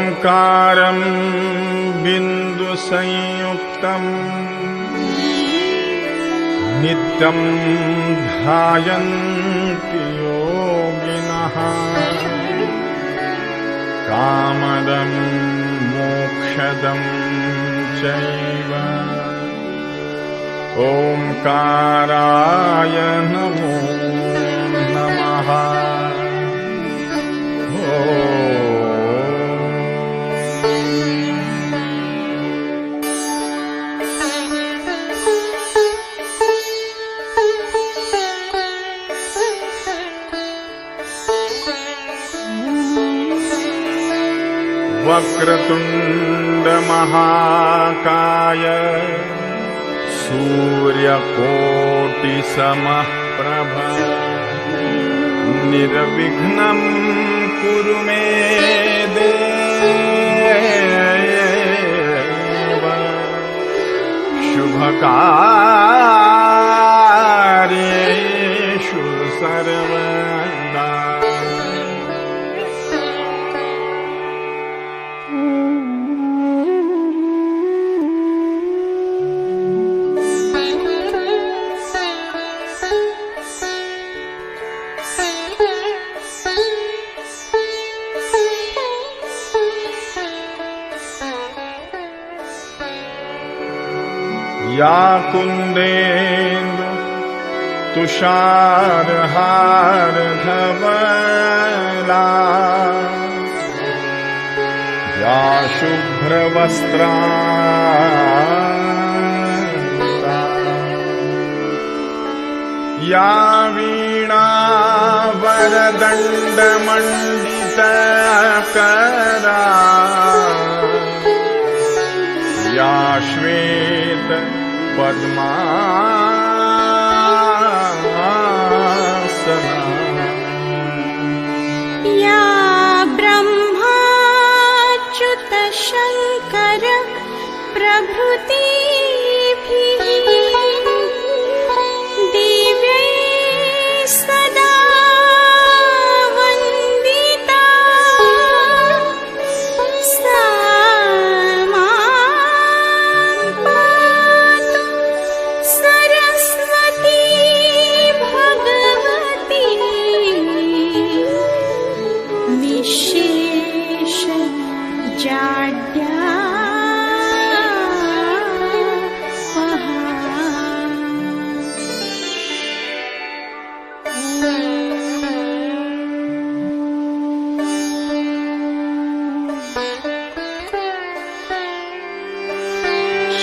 ओंकारं बिन्दुसंयुक्तम् नित्यं ध्यायन्ति योगिनः कामदं मोक्षदं चैव ओंकाराय नमो नमः। वक्रतुंड महाकाय सूर्यकोटिसमप्रभ निर्विघ्नं कुरु मे देव शुभकार्येषु सर्वदा। या कुन्देन्दु तुषारहारधवला या शुभ्रवस्त्रांता या वीणावरदण्डमण्डितकरा या श्वेत पद्मासना या ब्रह्माच्युत शंकर प्रभृतिभिः दिव्यैः सदा वन्दिता सा मां पातु सरस्वती भगवती निःशेष जाड्यापहा।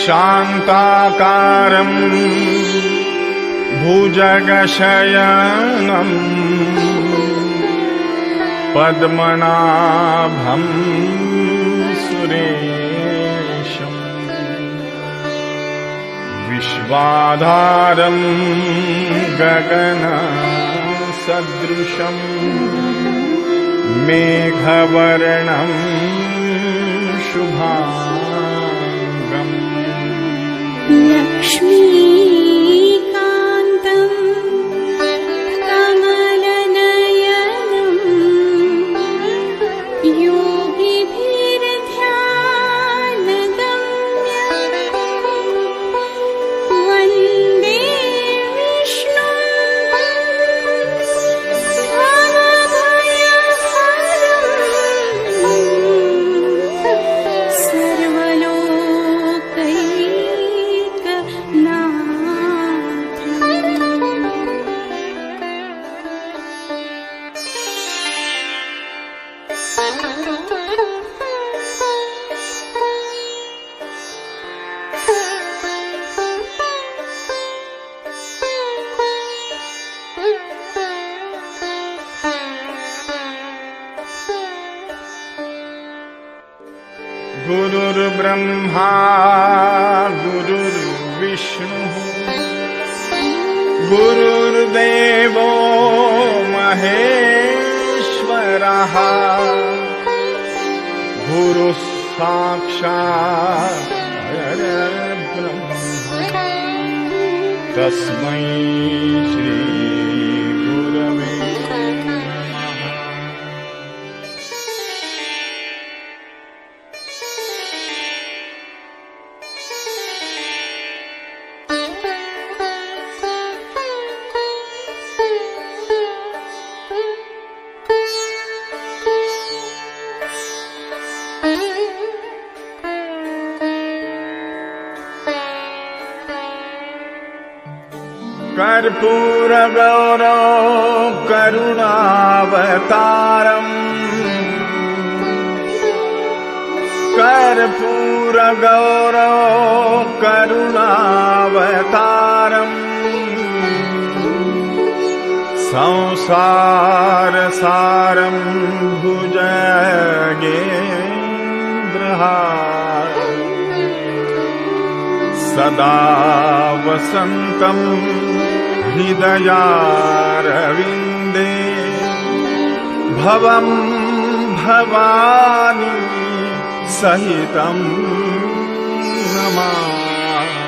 शान्ताकारं भुजगशयनं पद्मनाभं सुरेशं विश्वाधारं गगनसदृशं मेघवर्णं शुभांगम् लक्ष्मीकान्तं कमलनयनं योगिभिर्ध्यानगम्यं वन्दे विष्णुं भवभयहरं गुरुर्ब्रह्मा गुरुर्विष्णुः गुरुर्देवो महेश्वरः गुरुः साक्षात् परब्रह्म तस्मै श्री गुरवे नमः। कर्पूरगौरौ करुणावतारम् कर्पूरगौरौ करुणावतारम् संसारसारं भुजगेन्द्रहारम् सदा वसन्तं हृदयारविन्दे भवं भवानी सहितं नमामि।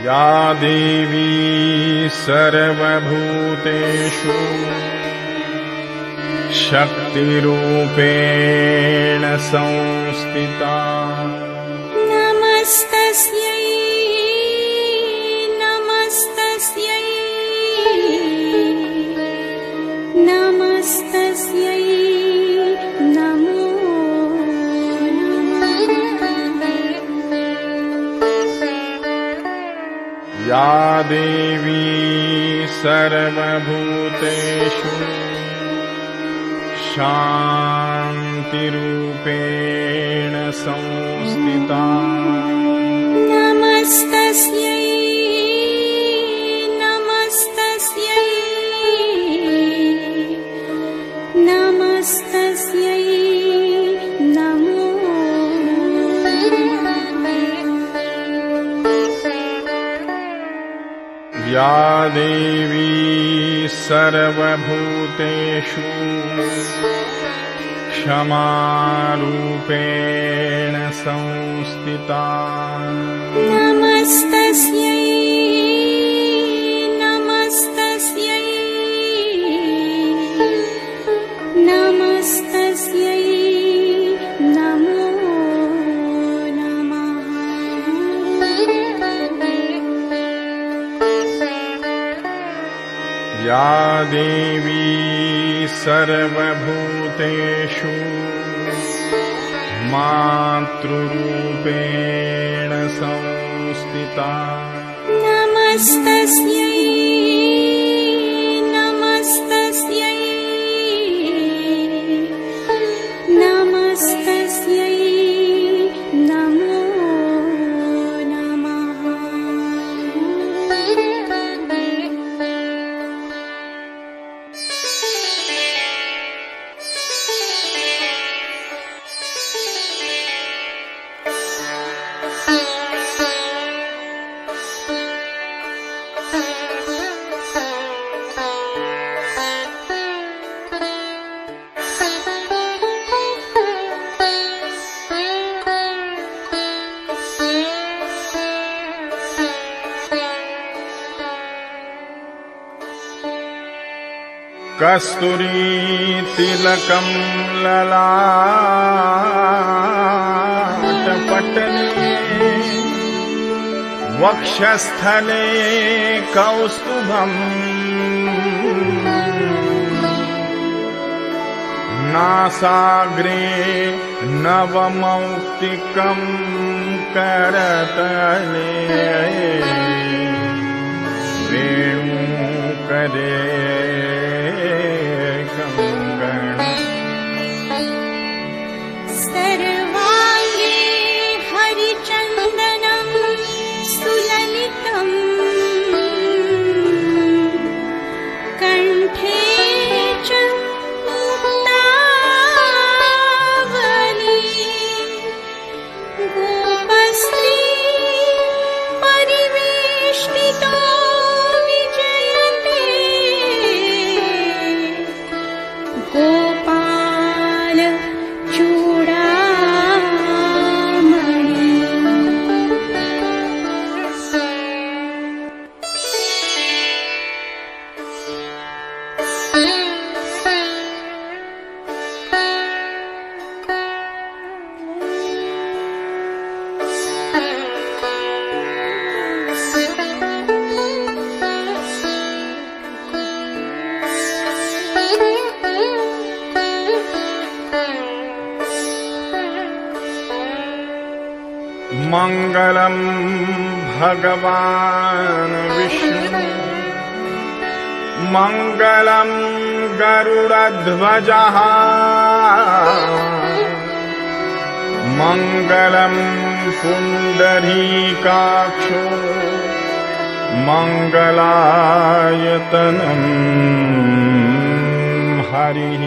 या देवी सर्वभूतेषु शक्तिरूपेण संस्थिता नमस्तस्यै नमस्तस्यै नमस्तस्यै नमो नमः। या देवी सर्वभूतेषु शान्तिरूपेण संस्थिता नमस्तस्यै नमस्तस्यै नमस्तस्यै नमो नमः। या देवी सर्वभूतेषु क्षमारूपेण संस्थिता नमस्तस्यै नमस्तस्यै नमस्तस्यै नमो नमः। या देवी सर्वभूतेषु मातृरूपेण संस्थिता नमस्तस्यै नमस्तस्यै नमस्तस्यै नमो नमः। कस्तूरी तिलकं ललाटपटले वक्षस्थले कौस्तुभम् नासाग्रे नवमौक्तिकं करतले वेणुकरे सर्वाङ्गे हरिचन्दनं सुललितं कण्ठे च मुक्तावली गोपस्त्री परिवेष्टितो विजयते मङ्गलं भगवान् विष्णु मङ्गलं गरुडध्वजः मङ्गलं पुण्डरीकाक्षो मङ्गलायतनं हरिः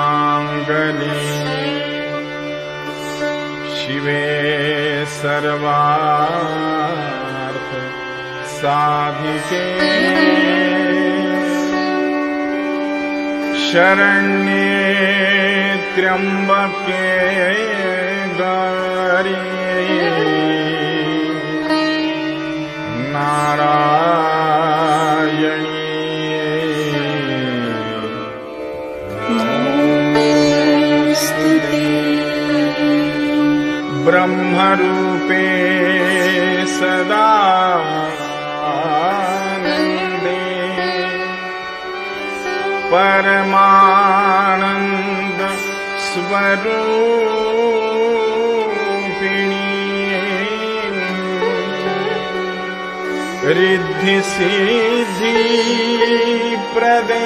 सर्वमङ्गलमाङ्गल्ये शिवे सर्वार्थ साधिके शरण्ये त्र्यम्बके गौरी नारायणी ब्रह्मरूपे सदानन्दे परमानन्द स्वरूपिणी रिद्धि सिद्धि प्रदे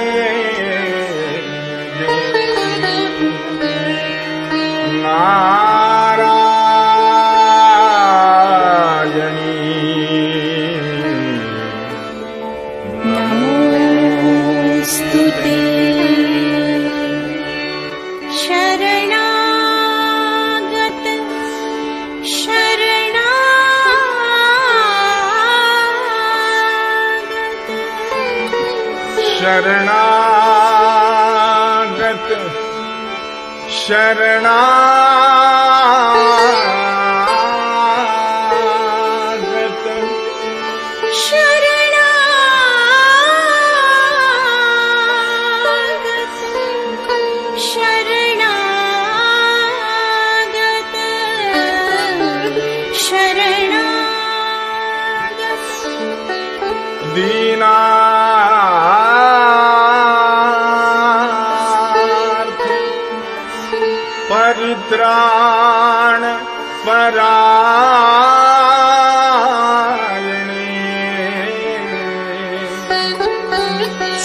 शरणागत शरणागत शरणागत दीना परित्राण परायणे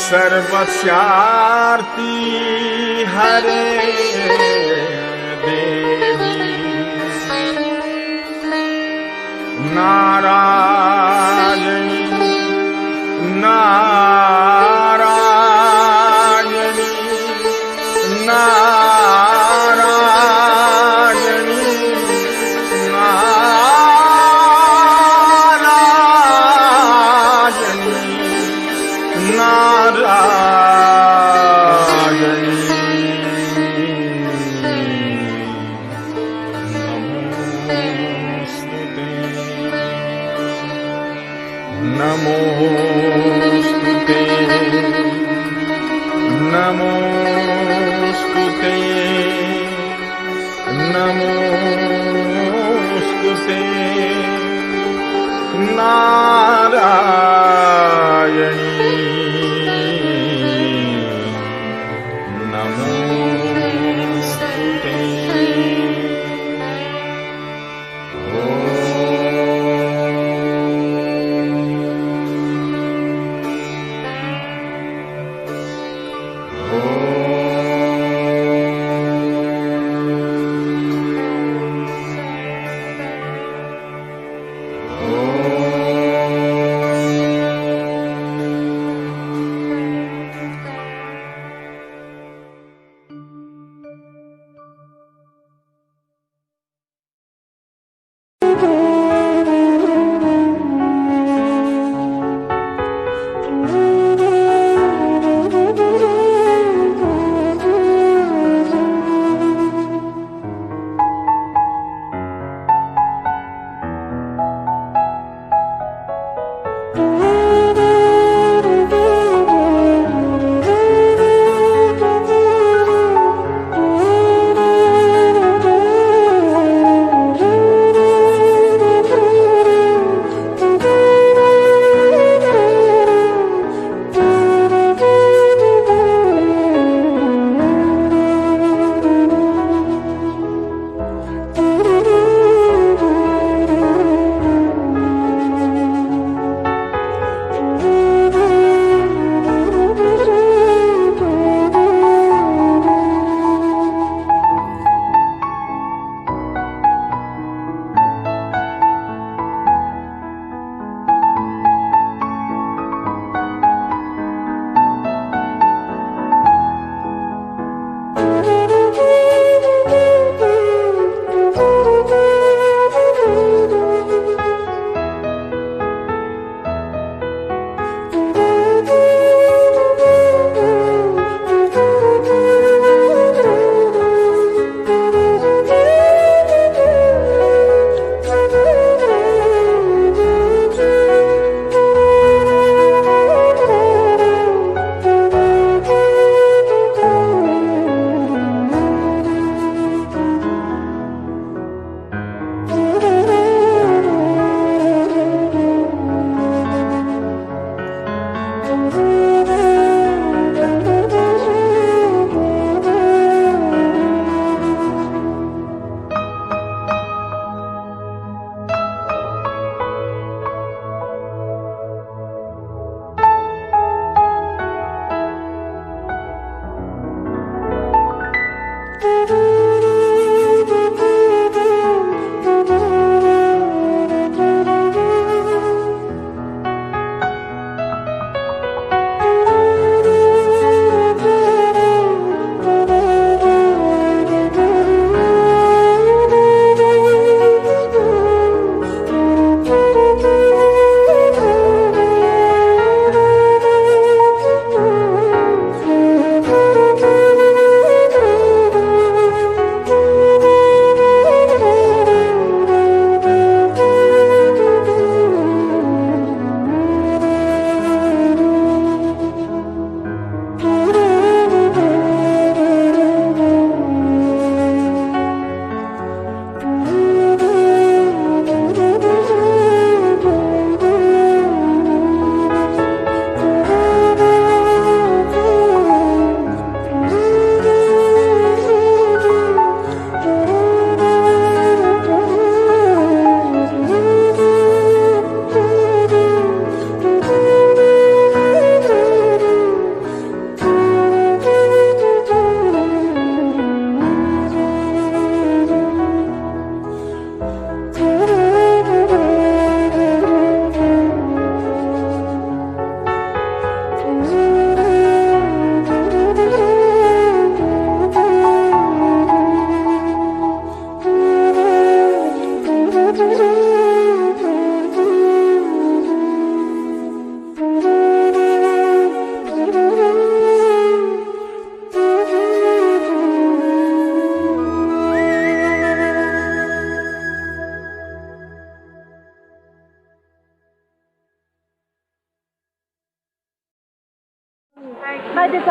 सर्वस्यार्ति हरे देवी Narayani Narayani Narayani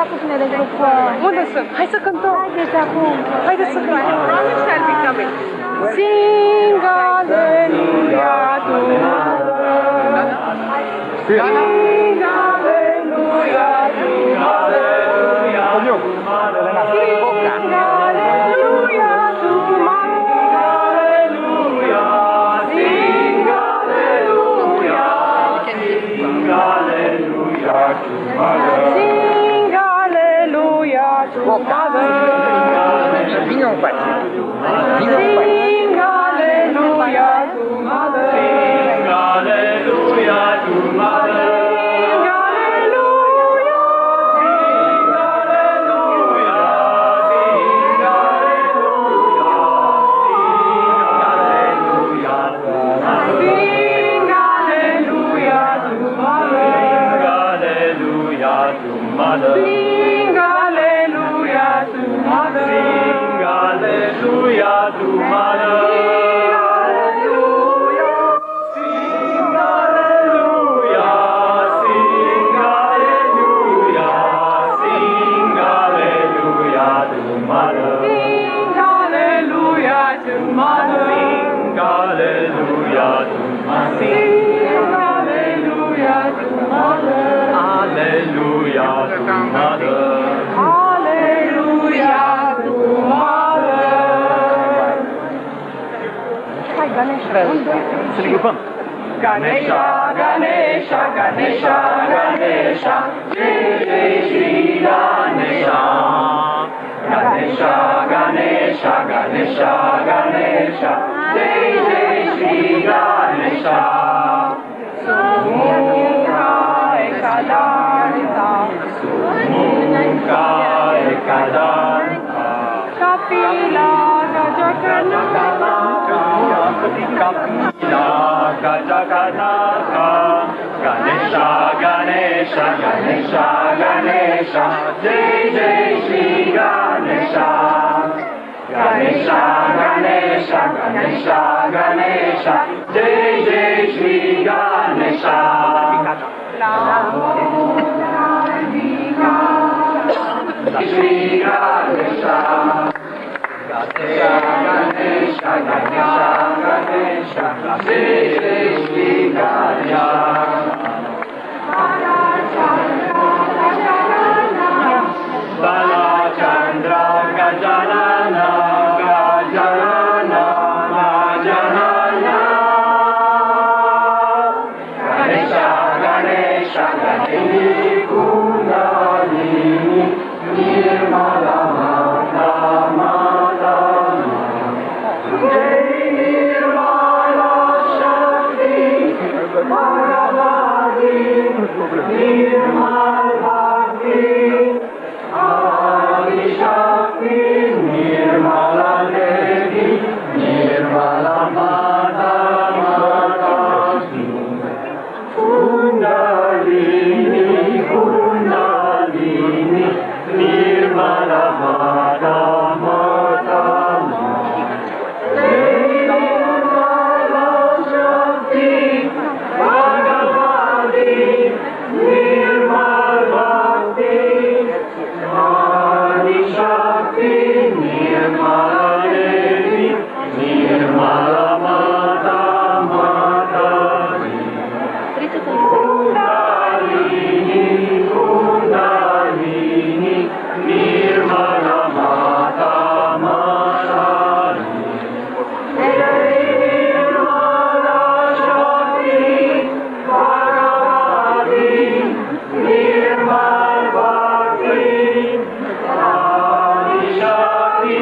acum să ne regrupăm. Unde sunt? Hai să cântăm. Haideți acum. Haideți să cântăm. Promise shall be coming. Sing aleluia tu mother. Sing aleluia tu mother. Sing aleluia to mother. Vinha um pai. Sing aleluia to mother. Sing aleluia to mother. Sing aleluia. Sing aleluia. Sing aleluia. Sing aleluia to mother. Sing aleluia to mother. Sing aleluia to mother. Sing aleluia. Sing aleluia. Sing aleluia to mother. Sing aleluia to mother. Sing aleluia to mother. Sing aleluia to mother. Alleluia to mother. Alleluia to mother. Hai, Ganesha. Să ne grupăm. Ganesha, Ganesha, Ganesha, Ganesha, Jai Jai Shri Ganesha. Ganesha, Ganesha, Ganesha, Ganesha, Jai Jai Shri Ganesha. Sumukha ekadanta, Sumukha ekadanta, Kapila Gajaganaka, Kapila Gajaganaka, Ganesha, Ganesha, Ganesha, Ganesha, Jai Jai Shri Ganesha. Ganesha, Ganesha, Ganesha, Ganesha, Jai Jai Shri Ganesha. Shri Ganesha. Ganesha, Ganesha, Ganesha, Ganesha, Jai Jai Shri Ganesha. Balachandra Gajanana, Gajanana, Gajanana. Ganesha, Ganesha, Ganesha, Kundalini, Nirmala Mata Mata. Jai Nirmala Shakti, Bhagavati, Nirmala Bhakti. Shakti Nirmala Devi Nirmala Mata Mata Kundalini Kundalini Nirmala Mata Mata Nirmala Shakti Bhagavati Nirmala Bhakti Shakti Nirmala Devi Nirmala Mata Mata Kundalini Kundalini Nirmala Mata Mata Nirmala Shakti Bhagavati Nirmala Bhakti Shakti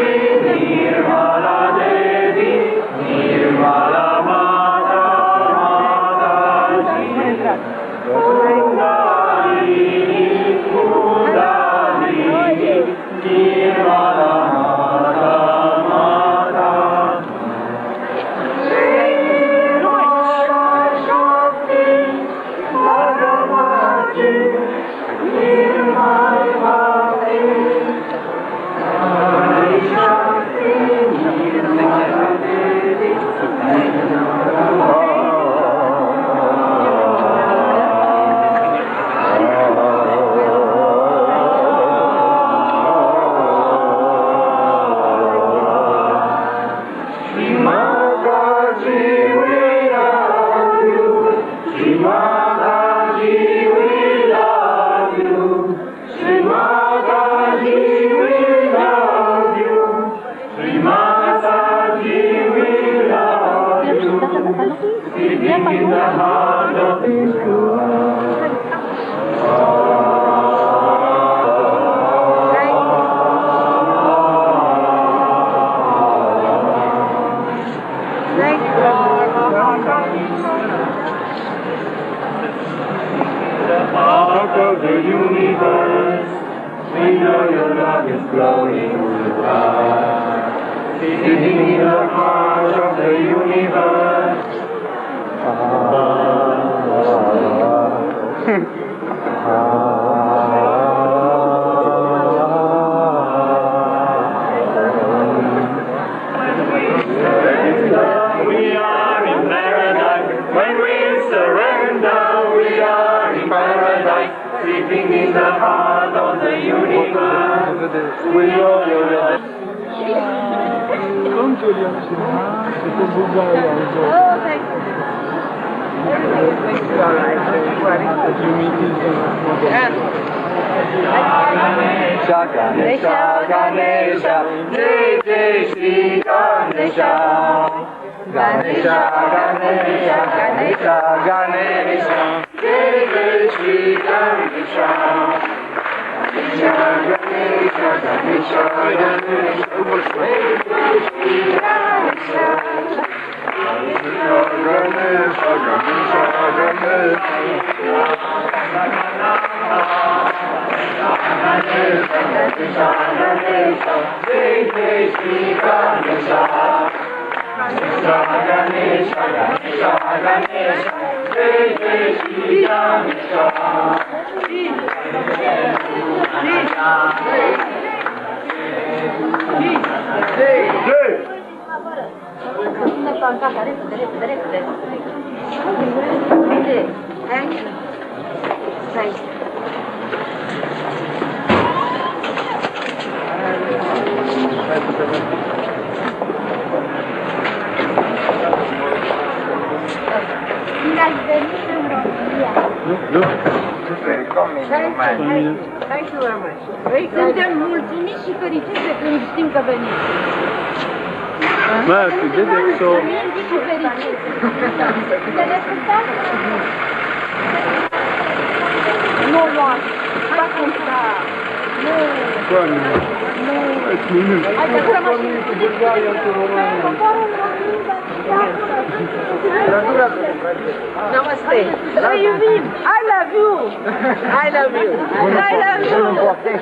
sleeping in the heart of His The heart of the universe, we know your love is flowing through the sky. Sitting in the heart of the universe. We are in paradise. When we surrender, we are in paradise. Sitting in the heart of the universe. We know your love. Comme Julian, c'était Bulgaria. Oh, thank you. Ganesha, Ganesha, Ganesha, Jai Jai Shri Ganesha. Ganesha, Ganesha, Ganesha, Ganesha, Jai Jai Shri Ganesha. Ganesha, Ganesha, Ganesha, Ganesha, Jai Jai Shri Ganesha. Ganesha, Ganesha, Ganesha, Thank you very much. Suntem mulțumiți și fericiți de când știm că veniți. Ma, tu dedexo. Mulțumiți și fericiți. Te respectat? Nu luați. Ba cum sta. Nu. Doamne, ești minunat. Hai să mașină. Bulgaria, tu România. Namaste. Vă iubim. I love you. I love you. I love you.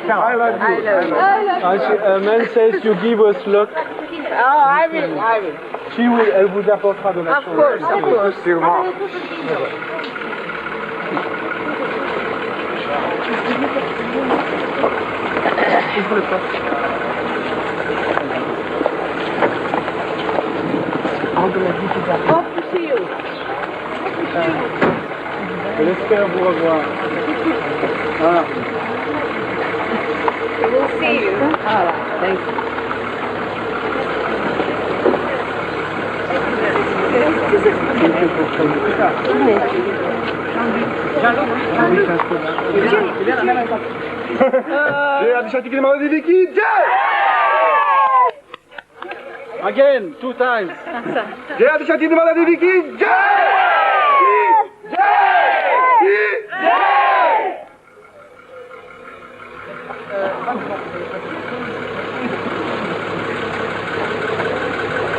I love I you. love you. A man says you give us luck, Oh, I will. I will. elle vous apportera de la Of course, of course. Sûrement. Hope to see you. Je l'espère vous revoir. Voilà. We'll see you. Thank you. Again, 2 times.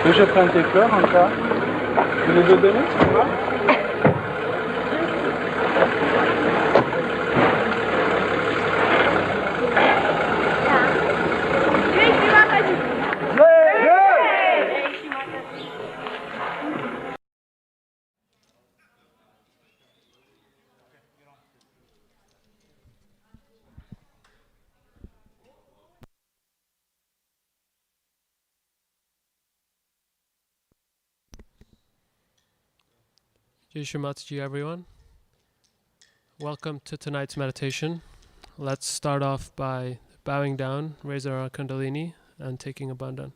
Que je prenne tes fleurs encore. Tu les veux donner, tu vois? Jai Shri Mataji, everyone. Welcome to tonight's meditation. Let's start off by bowing down, raise our kundalini, and taking a bandhan.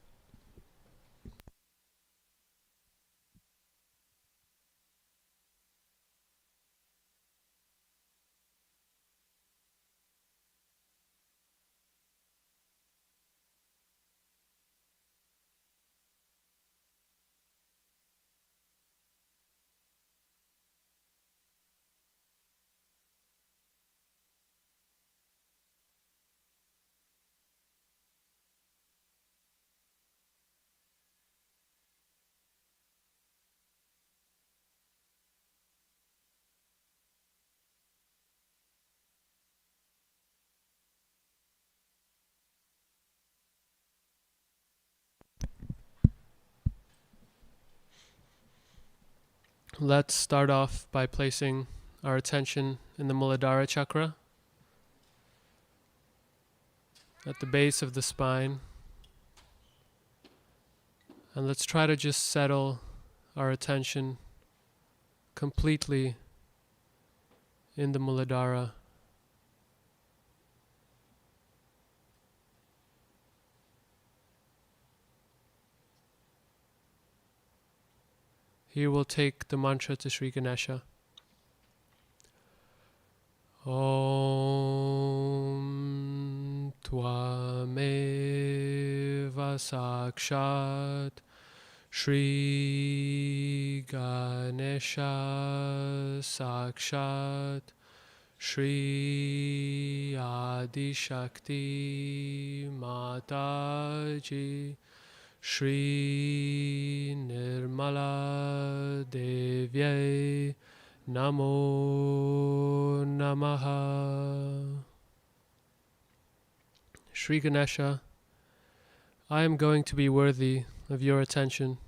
let's start off by placing our attention in the molidara chakra at the base of the spine. And let's try to just settle our attention completely in the molidara. Here we'll take the mantra to Sri Ganesha. Om Tvameva Sakshat Sri Ganesha Sakshat Sri Adi Shakti Mataji Shri Nirmala Devyai Namo Namaha. Sri Ganesha, I am going to be worthy of your attention.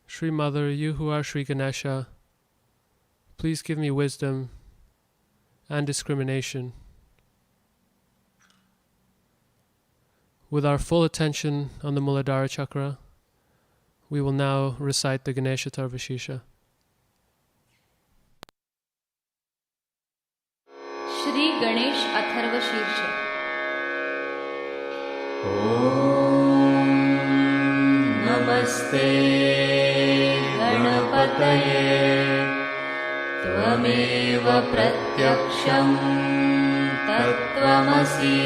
Sri Mother, you who are Sri Ganesha, please give me wisdom and discrimination. With our full attention on the Muladhara chakra, we will now recite the Ganesha Tarvashisha. Shri Ganesh Atharva शीर्ष। ॐ नमस्ते गणपतये त्वमेव प्रत्यक्षं तत्त्वमसि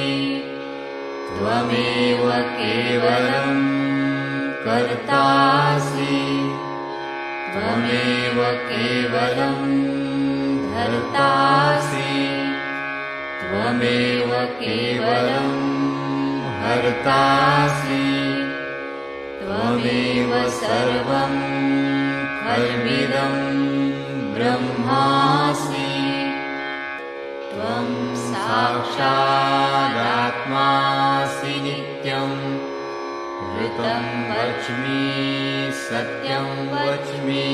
त्वमेव केवलं कर्तासि त्वमेव केवलं धर्तासि त्वमेव केवलं हर्तासि त्वमेव सर्वं खल्विदं ब्रह्मासि त्वं साक्षादात्मासि नित्यं ऋतं वच्मि सत्यं वच्मि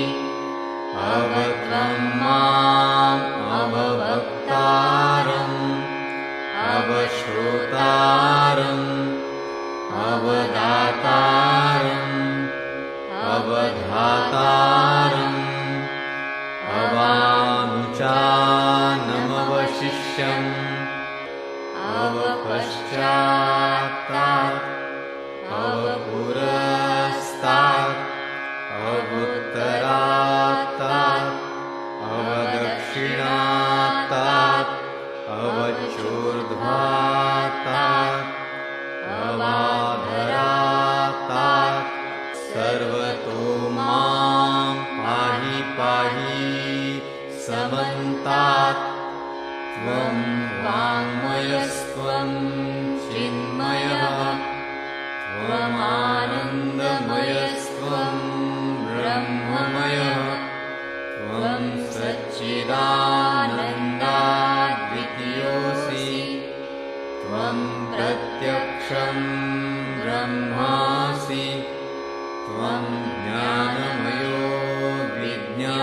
अवत्वं माम् अववक्तारम् अवश्रोतारम् अवदातारम् अवधातारम् अवानुचानमवशिष्यम् अवपश्चात्तात् अवपुरस्तात् अवुत्तरात्तात् अवदक्षिणात्तात् अवचोर्ध्वात्तात् अवाधरात्तात् सर्वतो मां पाहि पाहि समन्तात् त्वं वाङ्मयस्त्वं चिन्मयः त्वमानन्दमयस्त्वं ब्रह्ममयः त्वं सच्चिदानन्दाद्वितीयोऽसि त्वं प्रत्यक्षं ब्रह्मासि त्वं ज्ञानमयो विज्ञानमयोऽसि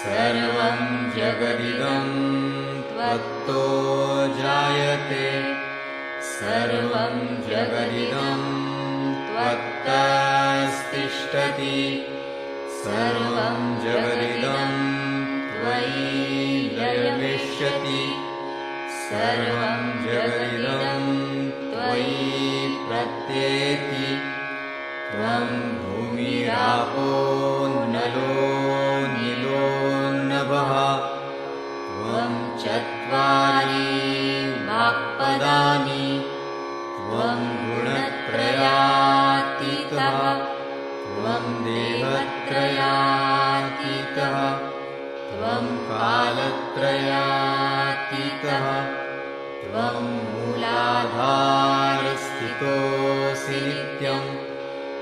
सर्वं जगदिदं त्वत्तो जायते सर्वं जगदिदं त्वत्तस्तिष्ठति सर्वं जगदिदं त्वयि लयमिष्यति सर्वं जगदिदं त्वयि प्रत्येति त्वं भूमिरापो नलो नीलो नभः त्वं चत्वारि वाक्पदानि त्वं गुणत्रयातीतः त्वं देहत्रयातीतः त्वं कालत्रयातीतः त्वं मूलाधारस्थितोऽसि नित्यं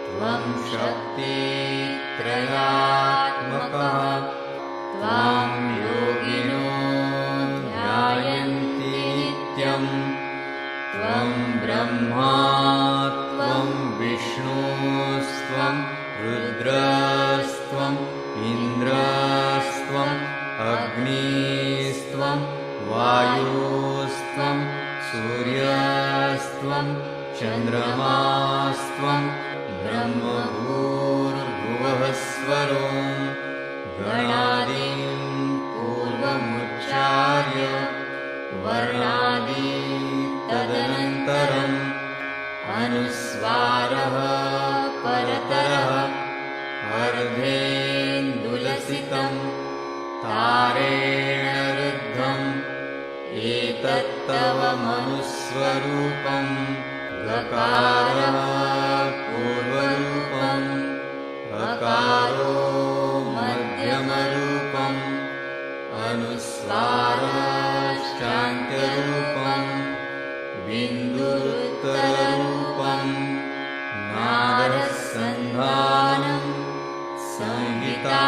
त्वं शक्तित्रयात्मकः त्वां योगिनो ध्यायन्ति नित्यं त्वं ब्रह्मा त्वं विष्णुस्त्वं रुद्रस्त्वम् इन्द्रस्त्वम् अग्निस्त्वं वायुस्त्वं सूर्यस्त्वं चन्द्रमास्त्वं ब्रह्मभूर्भुवः स्वरों गणादीन् पूर्वमुच्चार्य वर्णादि तदनन्तरम् अनुस्वारः परतरः अर्धेन्दुलसितं तारेण रुद्धम् एतत्तव मनुस्वरूपं गकारः पूर्वरूपम् अकारो मध्यमरूपम् अनुस्वाराश्चान्त्यरूपम् बिन्दुरुत्तररूपम् नादसन्धानम् संहिता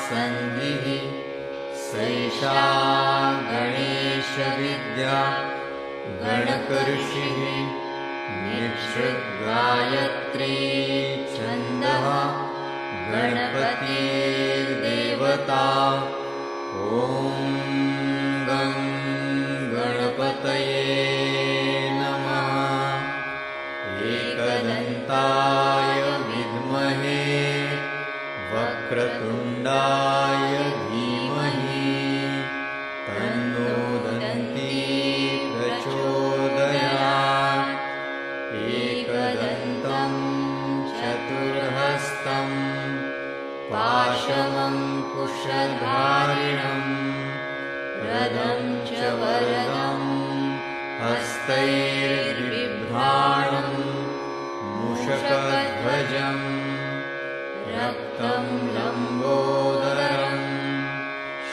सन्धिः सैषा गणेशविद्या गणकऋषिः निःसृद्गायत्री छन्दः गणपतिर्देवता ॐ गं गणपतये नमः एकदन्ताय विद्महे वक्रतुण्डाय धीमहि तन्नो दन्ती प्रचोदयात् एकदन्तं चतुर्हस्तं पाशमङ्कुशधारिणं रदं च वरदं हस्तैर्बिभ्राणं मूषकध्वजम् रक्तं लम्बोदरं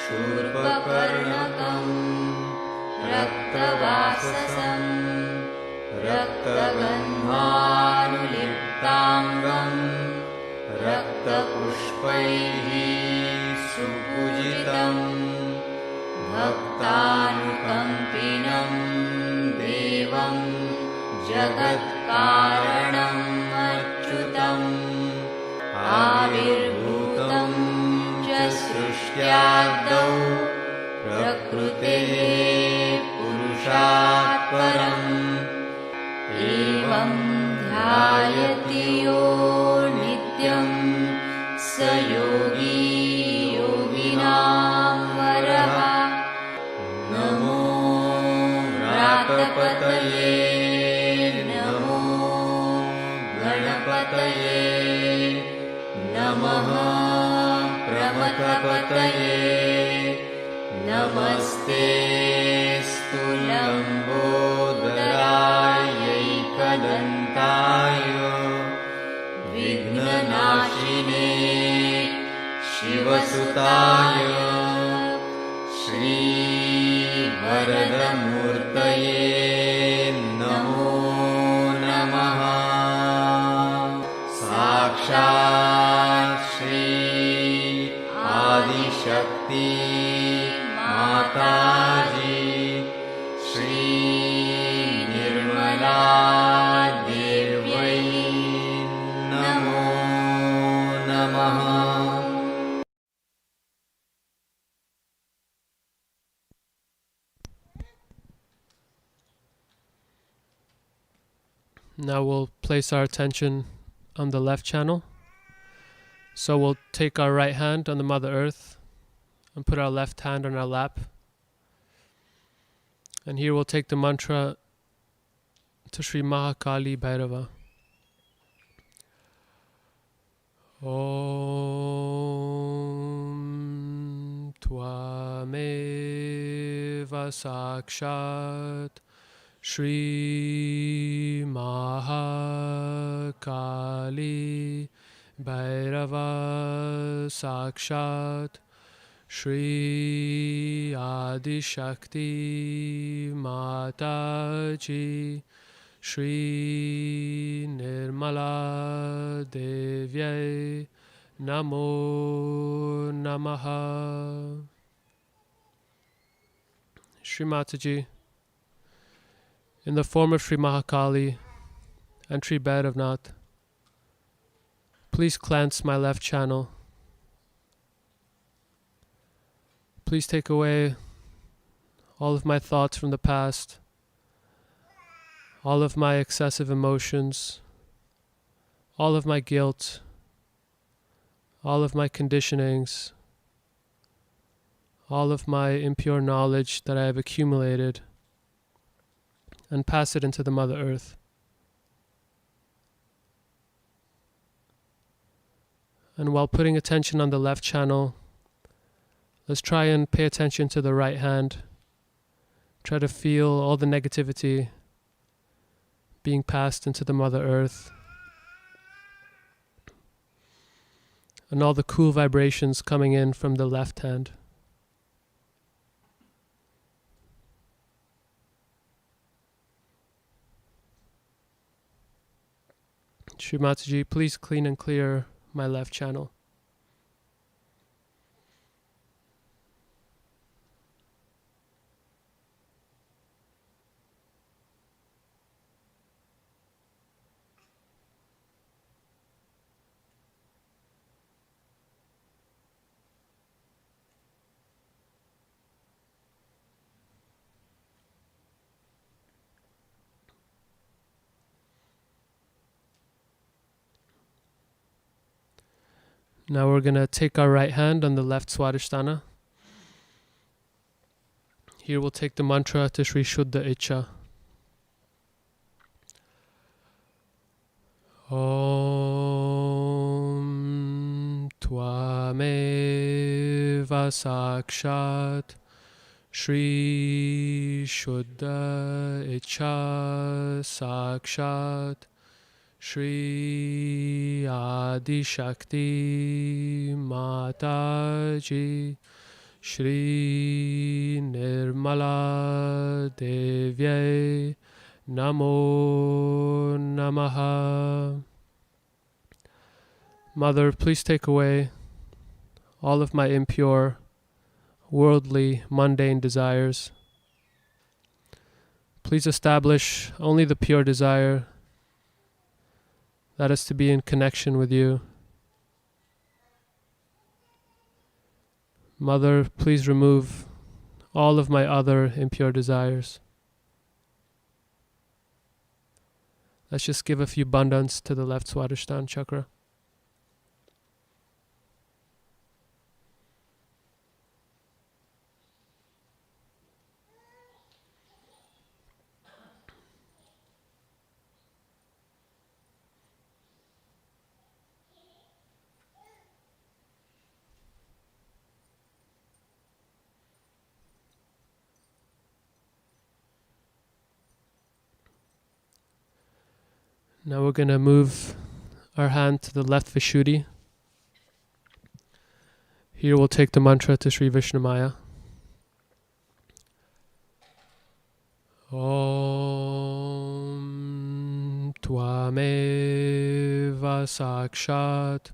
शूर्पकर्णकं रक्तवाससं रक्तगन्धानुलिप्ताङ्गं रक्तपुष्पैः सुपूजितं भक्तानुकम्पिनं देवं जगत्कारणम् अच्युतम् आविर्भूतं च सृष्ट्यादौ प्रकृतेः पुरुषात् परम् एवं ध्यायति यो नित्यं स योगी योगिनां वरः नमो व्रातपतये नमो गणपतये नमः प्रमथपतये नमस्ते स्तुलम्बोदरायैकदन्ताय विघ्ननाशिने शिवसुताय श्रीवरदमूर्तये नमो नमः साक्षात् श्री आदिशक्ति माताजी श्री निर्मला देव्यै नमो नमः। Now we'll place our attention on the left channel. So we'll take our right hand on the Mother Earth and put our left hand on our lap. And here we'll take the mantra to Sri Mahakali Bhairava. Om Tvameva Sakshat Shri Mahakali Bhairava Sakshat Shri Adi Shakti Mataji Shri Nirmala Devyai Namo Namaha. Shri Mataji, in the form of Sri Mahakali and Sri Bhairavath, please cleanse my left channel. Please take away all of my thoughts from the past, all of my excessive emotions, all of my guilt, all of my conditionings, all of my impure knowledge that I have accumulated, and pass it into the Mother Earth. And while putting attention on the left channel, let's try and pay attention to the right hand. Try to feel all the negativity being passed into the Mother Earth, and all the cool vibrations coming in from the left hand. Shri Mataji, please clean and clear my left channel. Now we're going to take our right hand on the left Swadhisthana. Here we'll take the mantra to Sri Shuddha Icha. Om Tvameva Sakshat Sri Shuddha Icha Sakshat Shri Adi Shakti Mataji Shri Nirmala Devye Namo Namaha. Mother, please take away all of my impure, worldly, mundane desires. Please establish only the pure desire, that is to be in connection with you. Mother, please remove all of my other impure desires. Let's just give a few bandhans to the left Swadhisthana chakra. Now we're going to move our hand to the left Vishuddhi. Here we'll take the mantra to Sri Vishnumaya. Om Tvameva Sakshat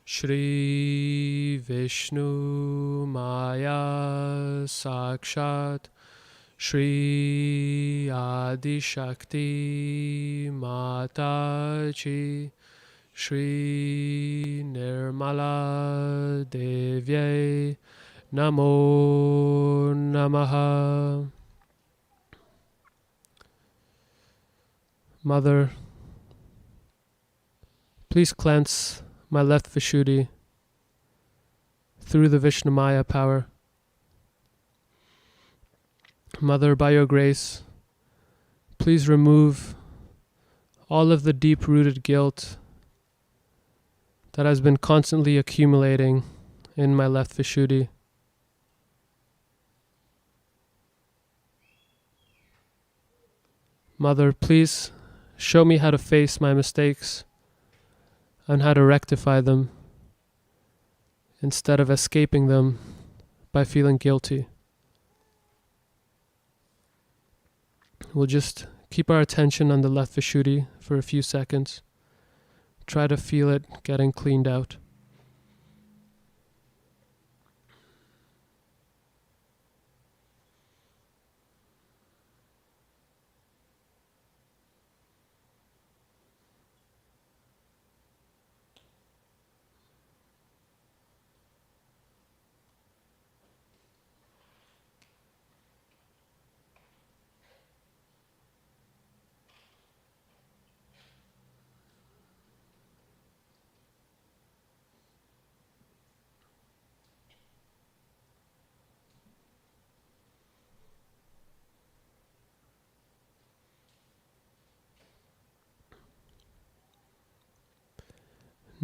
Shri Vishnu Maya Sakshat Shri Adi Shakti Mataji Shri Nirmala Devye Namo Namaha. Mother, please cleanse my left Vishuddhi through the Vishnumaya power. Mother, by your grace, please remove all of the deep-rooted guilt that has been constantly accumulating in my left Vishuddhi. Mother, please show me how to face my mistakes and how to rectify them instead of escaping them by feeling guilty. We'll just keep our attention on the left Vishuddhi for a few seconds. Try to feel it getting cleaned out.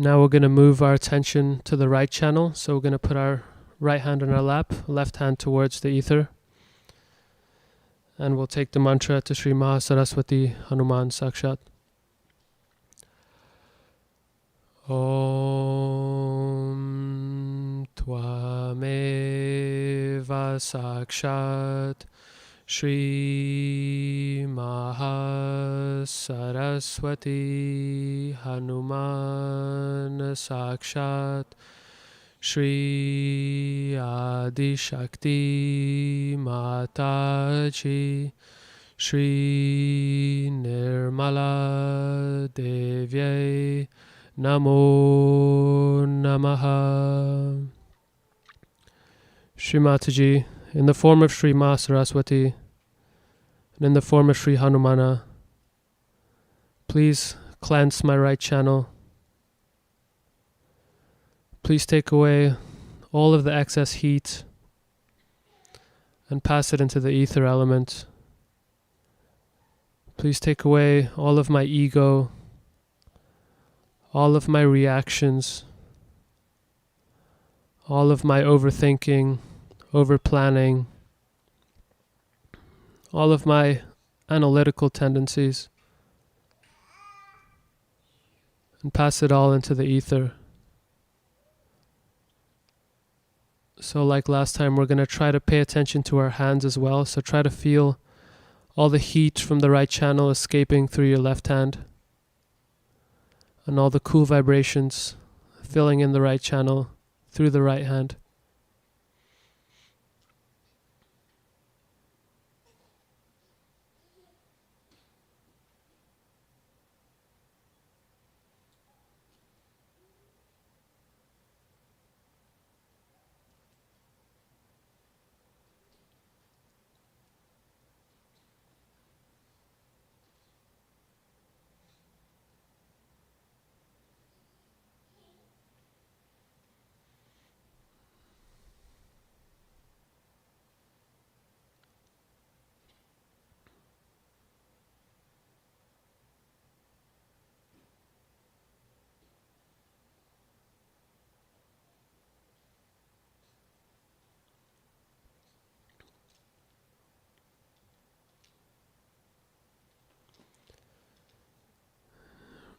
Now we're going to move our attention to the right channel. So we're going to put our right hand on our lap, left hand towards the ether. And we'll take the mantra to Sri Mahasaraswati Hanuman Sakshat. Om Tvameva Sakshat Shri Mahasaraswati Hanuman Sakshat Shri Adi Shakti Mataji Shri Nirmala Devye Namo Namaha. Shri Mataji, in the form of Shri Mahasaraswati and in the form of Shri Hanumana, please cleanse my right channel. Please take away all of the excess heat and pass it into the ether element. Please take away all of my ego, all of my reactions, all of my overthinking, overplanning, all of my analytical tendencies, and pass it all into the ether. So like last time, we're going to try to pay attention to our hands as well. So try to feel all the heat from the right channel escaping through your left hand, and all the cool vibrations filling in the right channel through the right hand.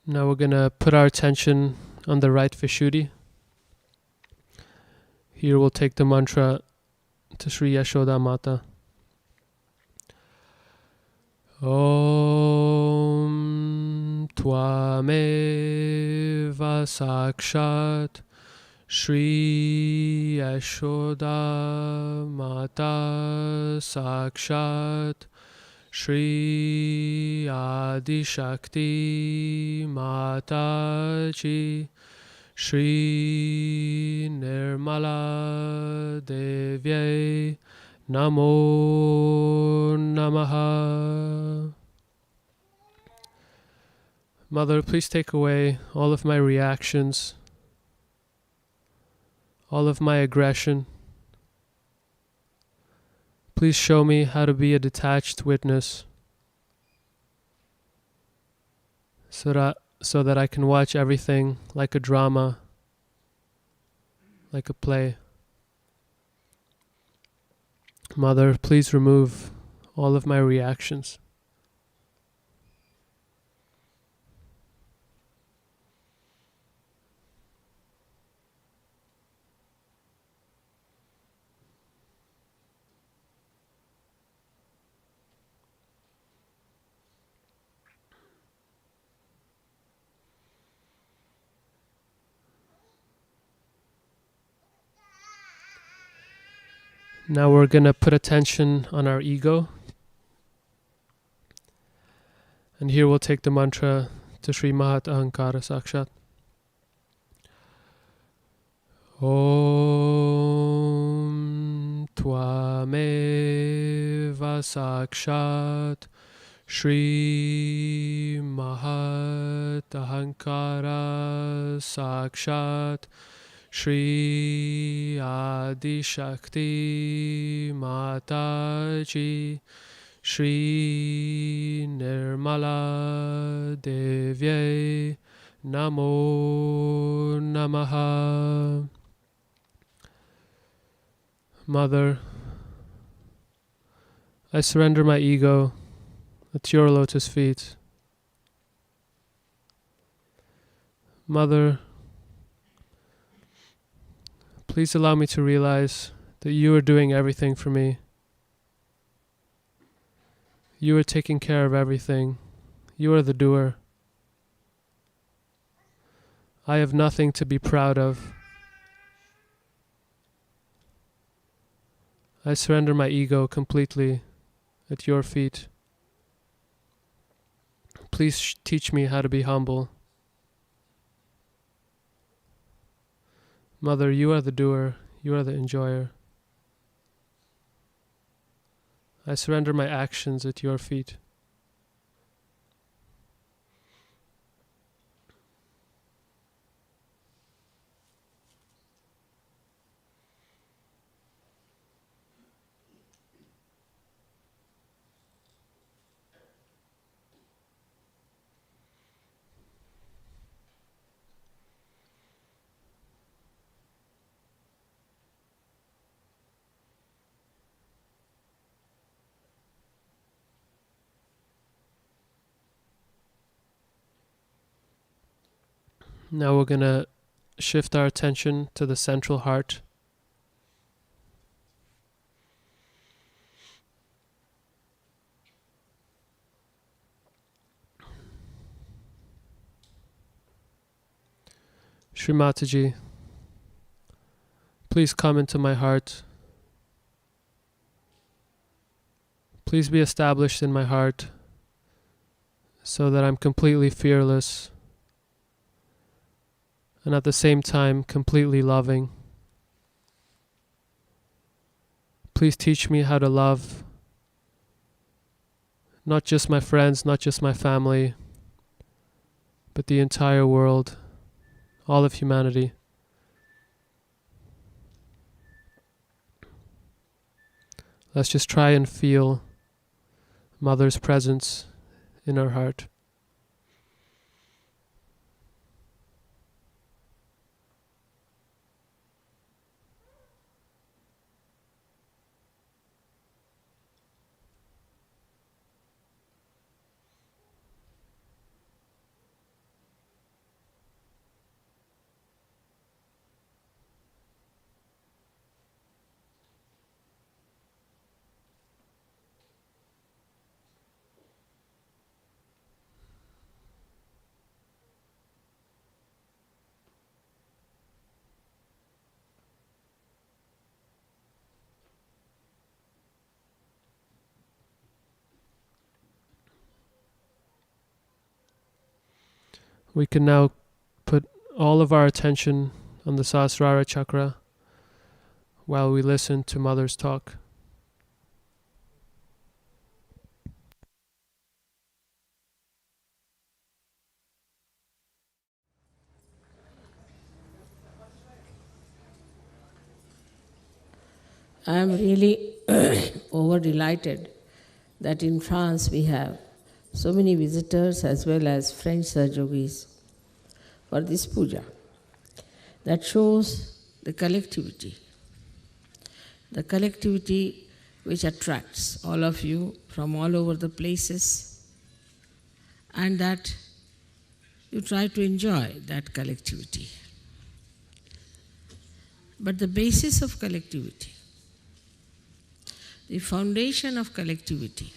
Now we're going to put our attention on the right Vishuddhi. Here we'll take the mantra to Sri Yashoda Mata. Om Tvameva Sakshat Shri Yashoda Mata Sakshat Shri Adi Shakti Mataji Shri Nirmala Devye Namo Namaha. Mother, please take away all of my reactions, all of my aggression. Please show me how to be a detached witness so that I can watch everything like a drama, like a play. Mother, please remove all of my reactions. Now we're going to put attention on our ego. And here we'll take the mantra to Sri Mahat Ahankara Sakshat. Om Tvameva Sakshat Shri Mahat Ahankara Sakshat Shri Adi Shakti Mataji Shri Nirmala Devye Namo Namaha. Mother, I surrender my ego at your lotus feet. Mother, please allow me to realize that you are doing everything for me. You are taking care of everything. You are the doer. I have nothing to be proud of. I surrender my ego completely at your feet. Please teach me how to be humble. Mother, you are the doer, you are the enjoyer. I surrender my actions at your feet. Now we're going to shift our attention to the central heart. Shri Mataji, please come into my heart. Please be established in my heart so that I'm completely fearless and at the same time completely loving. Please teach me how to love not just my friends, not just my family, but the entire world, all of humanity. Let's just try and feel Mother's presence in our heart. We can now put all of our attention on the sahasrara chakra while we listen to Mother's talk. I am really over delighted that in France we have so many visitors as well as French Sahajogis for this puja. That shows the collectivity which attracts all of you from all over the places, and that you try to enjoy that collectivity. But the basis of collectivity, the foundation of collectivity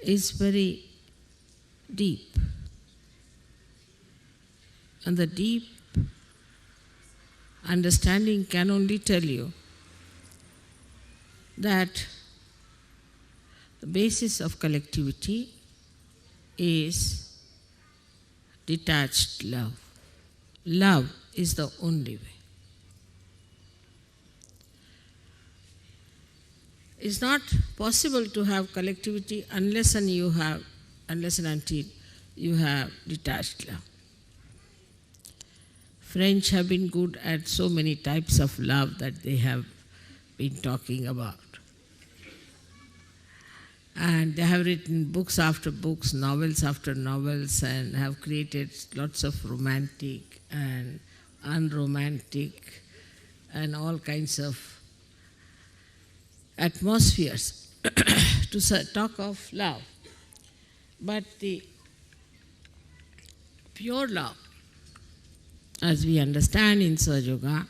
is very deep. And the deep understanding can only tell you that the basis of collectivity is detached love. Love is the only way. It's not possible to have collectivity unless and until you have detached love. French have been good at so many types of love that they have been talking about. And they have written books after books, novels after novels, and have created lots of romantic and unromantic and all kinds of atmospheres to talk of love. But the pure love, as we understand in Sahaja Yoga,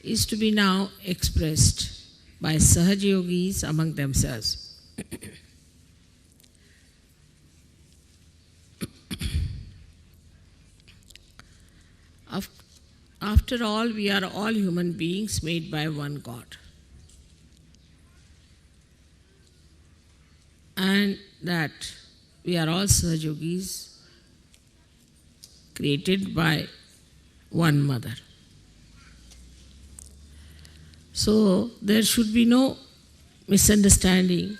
is to be now expressed by Sahaja Yogis among themselves. After all, we are all human beings made by one God. And that we are all Sahaja Yogis created by one mother. So there should be no misunderstanding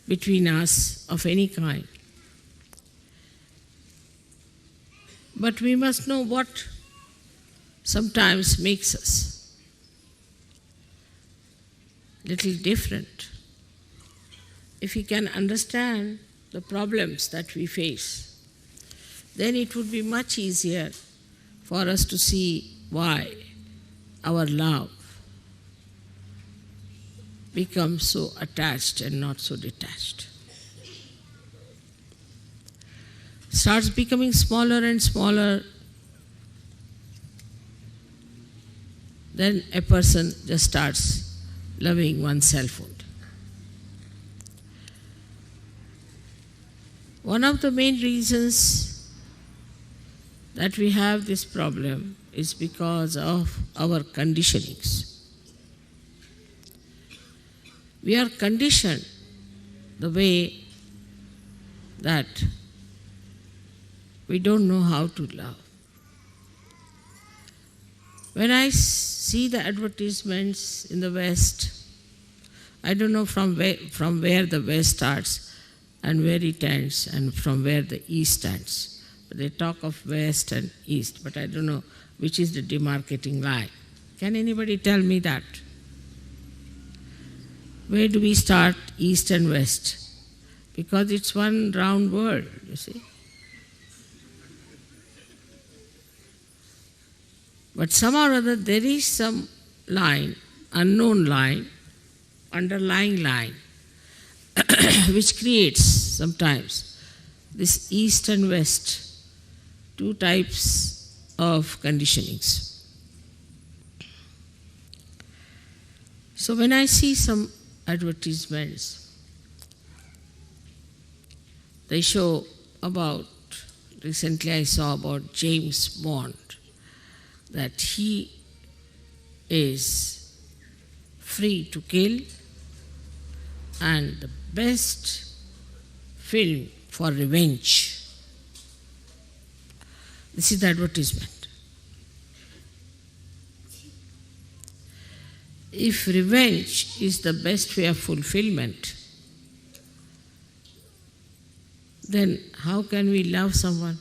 between us of any kind. But we must know what sometimes makes us little different. If we can understand the problems that we face, then it would be much easier for us to see why our love becomes so attached and not so detached. Starts becoming smaller and smaller, then a person just starts loving oneself only. One of the main reasons that we have this problem is because of our conditionings. We are conditioned the way that we don't know how to love. When I see the advertisements in the West, I don't know from where the West starts and where it ends and from where the East ends. But they talk of West and East, but I don't know which is the demarcating line. Can anybody tell me that? Where do we start, East and West? Because it's one round world, you see. But somehow or other there is some line, unknown line, underlying line, which creates sometimes this East and West, two types of conditionings. So when I see some advertisements, they show about, recently I saw about James Bond, that he is free to kill and the best film for revenge. This is the advertisement. If revenge is the best way of fulfillment, then how can we love someone?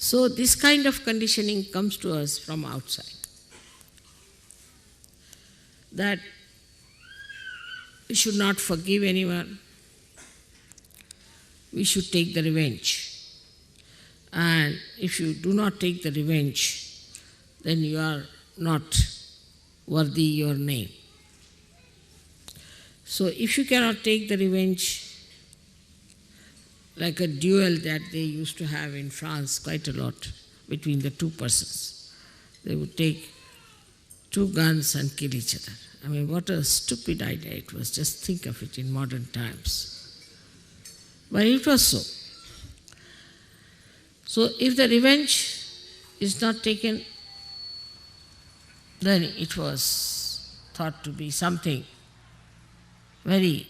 So this kind of conditioning comes to us from outside. That we should not forgive anyone. We should take the revenge. And if you do not take the revenge, then you are not worthy your name. So if you cannot take the revenge, like a duel that they used to have in France quite a lot between the two persons. They would take two guns and kill each other. I mean, what a stupid idea it was. Just think of it in modern times. But it was so. So if the revenge is not taken, then it was thought to be something very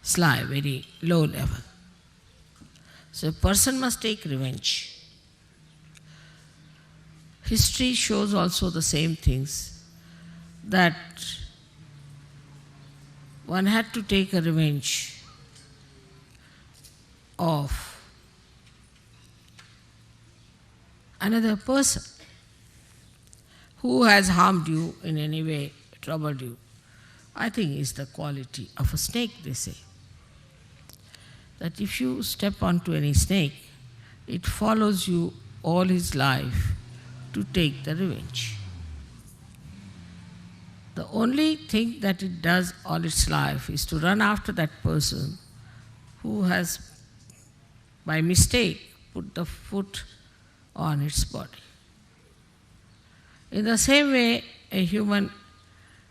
sly, very low level. So a person must take revenge. History shows also the same things, that one had to take a revenge of another person who has harmed you in any way, troubled you, I think is the quality of a snake, they say. That if you step onto any snake, it follows you all his life to take the revenge. The only thing that it does all its life is to run after that person who has, by mistake, put the foot on its body. In the same way, a human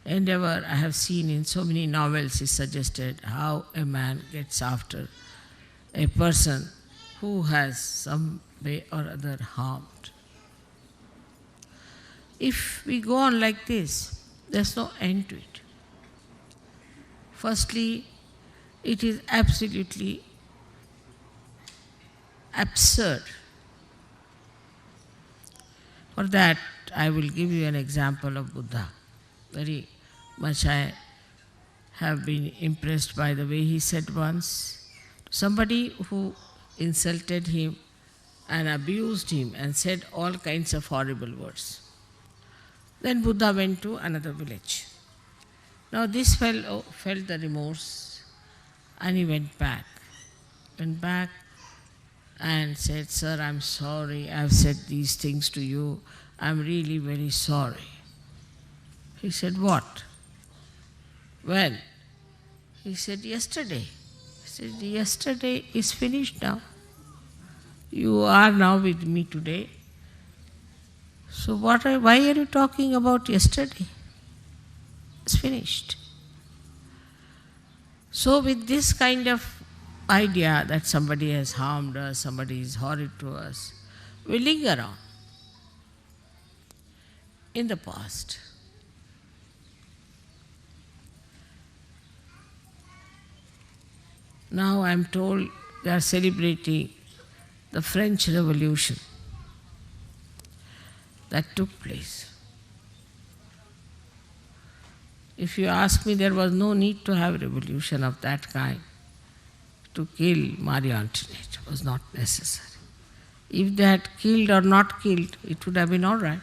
endeavor I have seen in so many novels is suggested how a man gets after a person who has some way or other harmed. If we go on like this, there's no end to it. Firstly, it is absolutely absurd. For that, I will give you an example of Buddha. Very much I have been impressed by the way he said once, somebody who insulted him and abused him and said all kinds of horrible words. Then Buddha went to another village. Now this fellow felt the remorse and he went back. Went back and said, "Sir, I'm sorry, I've said these things to you. I'm really very sorry." He said, "What?" "When?" He said, "Yesterday." He said, "Yesterday is finished now. You are now with me today. So why are you talking about yesterday? It's finished." So with this kind of idea that somebody has harmed us, somebody is horrid to us, we linger on in the past. Now I am told they are celebrating the French Revolution that took place. If you ask me, there was no need to have a revolution of that kind to kill Marie Antoinette. It was not necessary. If they had killed or not killed, it would have been all right.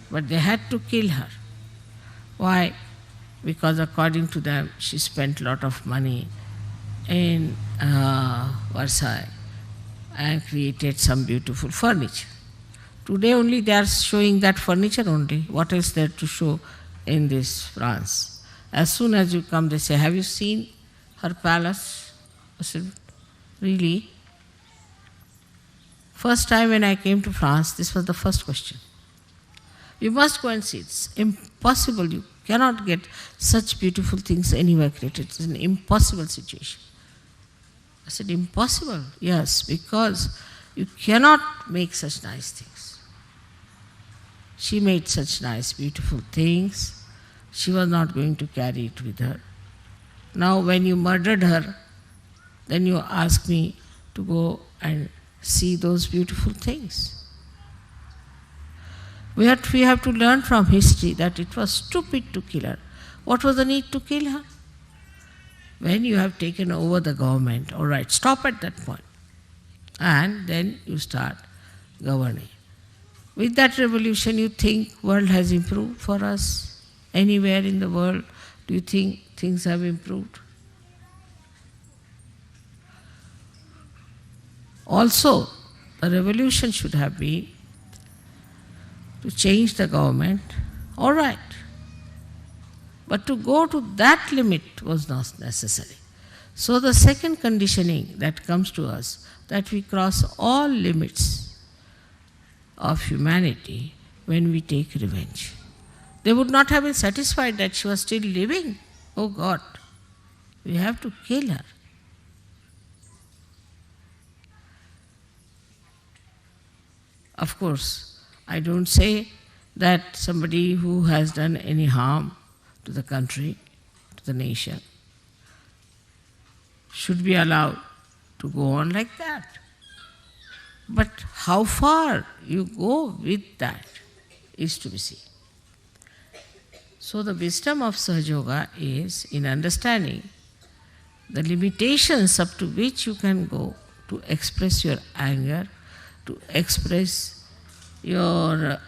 But they had to kill her. Why? Because according to them, she spent a lot of money in Versailles and created some beautiful furniture. Today only they are showing that furniture only. What else there to show in this France? As soon as you come, they say, "Have you seen her palace?" I said, "Really?" First time when I came to France, this was the first question. "You must go and see. It's impossible. You cannot get such beautiful things anywhere created. It's an impossible situation." I said, "Impossible?" "Yes, because you cannot make such nice things. She made such nice, beautiful things. She was not going to carry it with her. Now when you murdered her, then you ask me to go and see those beautiful things." We have to learn from history that it was stupid to kill her. What was the need to kill her? When you have taken over the government, all right, stop at that point. And then you start governing. With that revolution, you think world has improved for us? Anywhere in the world, do you think things have improved? Also, the revolution should have been to change the government, all right. But to go to that limit was not necessary. So the second conditioning that comes to us, that we cross all limits of humanity when we take revenge. They would not have been satisfied that she was still living. Oh God, we have to kill her. Of course, I don't say that somebody who has done any harm to the country, to the nation, should be allowed to go on like that. But how far you go with that is to be seen. So the wisdom of Sahaja Yoga is in understanding the limitations up to which you can go to express your anger, to express your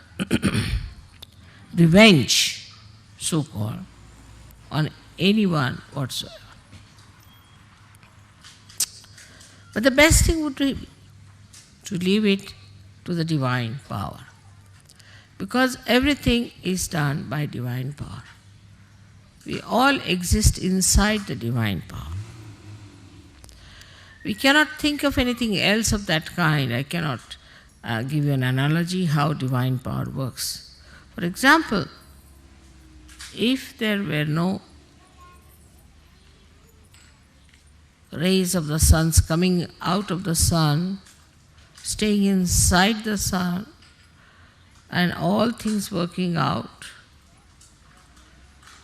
revenge, so-called, on anyone whatsoever. But the best thing would be to leave it to the divine power, because everything is done by divine power. We all exist inside the divine power. We cannot think of anything else of that kind. I cannot give you an analogy how divine power works. For example, if there were no rays of the sun coming out of the sun, staying inside the sun, and all things working out,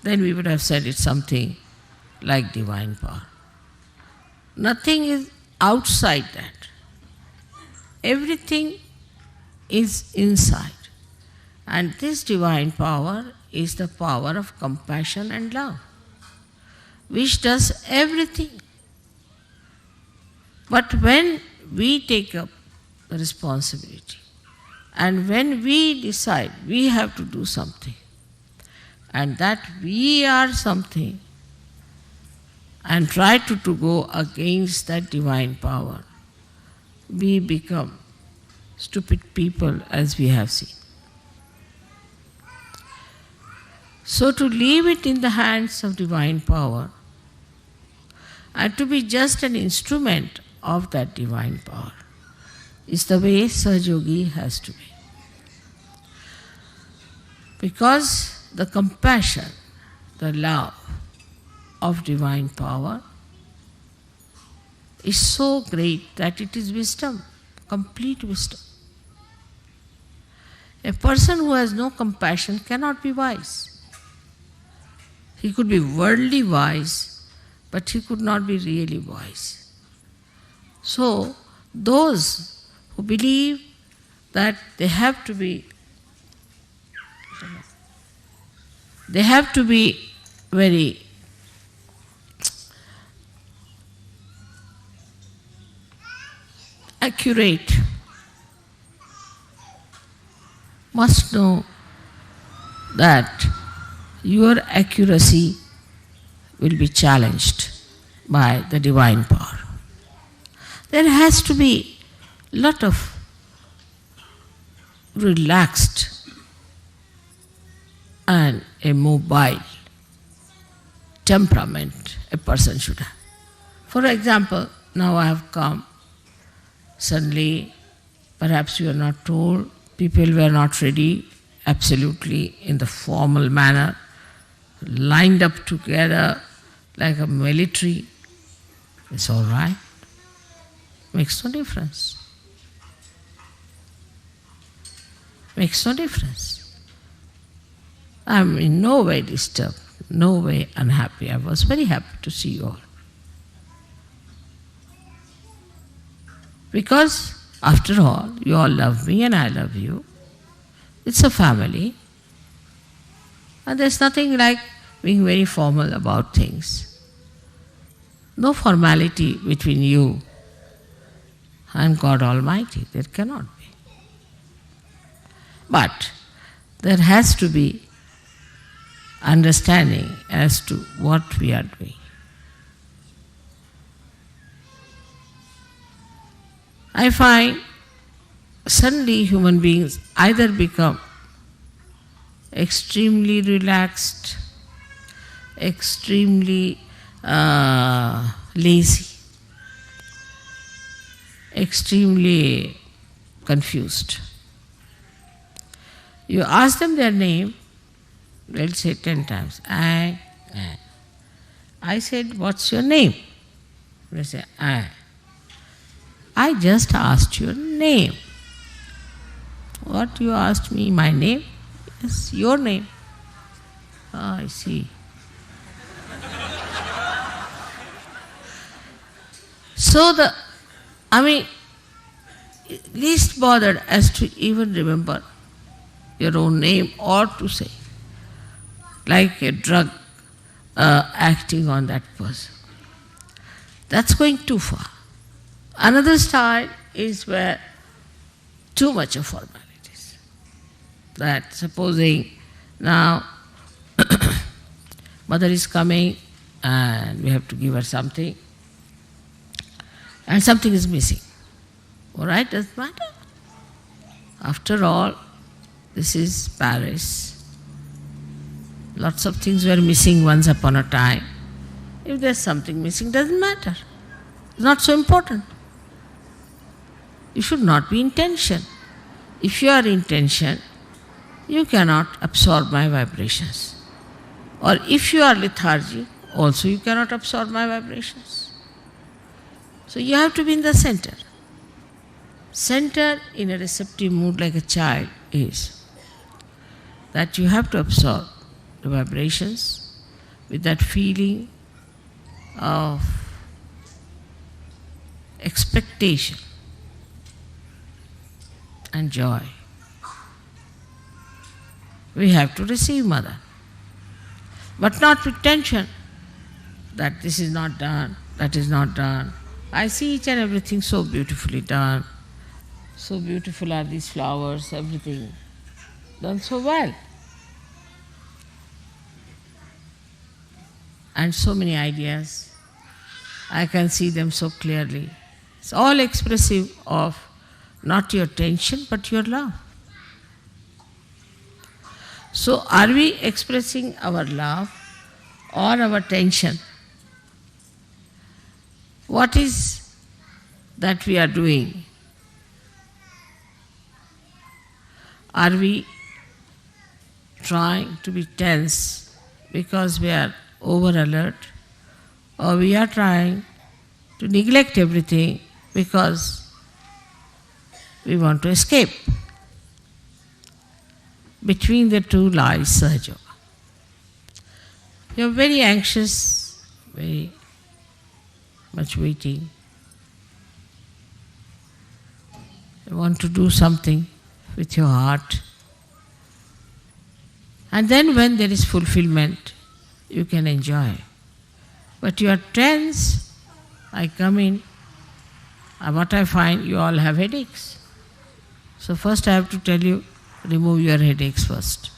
then we would have said it's something like divine power. Nothing is outside that. Everything is inside. And this divine power is the power of compassion and love, which does everything. But when we take up the responsibility, and when we decide we have to do something, and that we are something, and try to go against that divine power, we become stupid people, as we have seen. So to leave it in the hands of divine power, and to be just an instrument of that divine power, is the way Sahaja has to be. Because the compassion, the love of divine power is so great that it is wisdom, complete wisdom. A person who has no compassion cannot be wise. He could be worldly wise, but he could not be really wise. So, those who believe that they have to be very accurate, must know that your accuracy will be challenged by the divine power. There has to be a lot of relaxed and a mobile temperament a person should have. For example, now I have come, suddenly, perhaps you are not told, people were not ready, absolutely in the formal manner, lined up together like a military. It's all right. Makes no difference. Makes no difference. I am in no way disturbed, no way unhappy. I was very happy to see you all. Because, after all, you all love me and I love you. It's a family. And there's nothing like being very formal about things. No formality between you and God Almighty. There cannot be. But there has to be understanding as to what we are doing. I find suddenly human beings either become extremely relaxed, extremely lazy, extremely confused. You ask them their name, they'll say 10 times, I. I said, what's your name? They say, I. I just asked your name. What, you asked me my name? Yes, your name. Ah, I see. So least bothered as to even remember your own name or to say, like a drug acting on that person. That's going too far. Another style is where too much of formalities. that supposing now mother is coming and we have to give her something and something is missing. All right, doesn't matter. After all, this is Paris. Lots of things were missing once upon a time. If there's something missing, doesn't matter. It's not so important. You should not be in tension. If you are in tension, you cannot absorb my vibrations. Or if you are lethargic, also you cannot absorb my vibrations. So you have to be in the center. Center in a receptive mood like a child is that you have to absorb the vibrations with that feeling of expectation and joy. We have to receive Mother, but not with tension that this is not done, that is not done. I see each and everything so beautifully done. So beautiful are these flowers, everything done so well. And so many ideas. I can see them so clearly. It's all expressive of not your tension but your love. So are we expressing our love or our tension? What is that we are doing? Are we trying to be tense because we are over alert, or we are trying to neglect everything because we want to escape? Between the two lies Sahaja. You are very anxious, very much waiting. You want to do something with your heart. And then when there is fulfillment, you can enjoy. But you are tense. I come in, and what I find, you all have headaches. So first I have to tell you, remove your headaches first.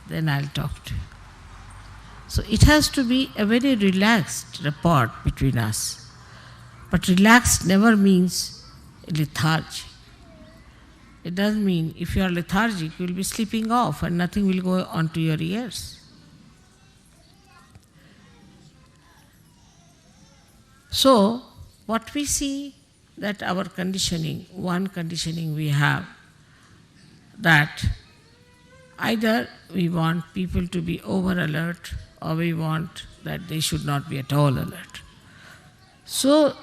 Then I'll talk to you. So it has to be a very relaxed rapport between us. But relaxed never means lethargy. It doesn't mean if you are lethargic, you will be sleeping off and nothing will go onto your ears. So, what we see that our conditioning, one conditioning we have, that either we want people to be over alert or we want that they should not be at all alert. So,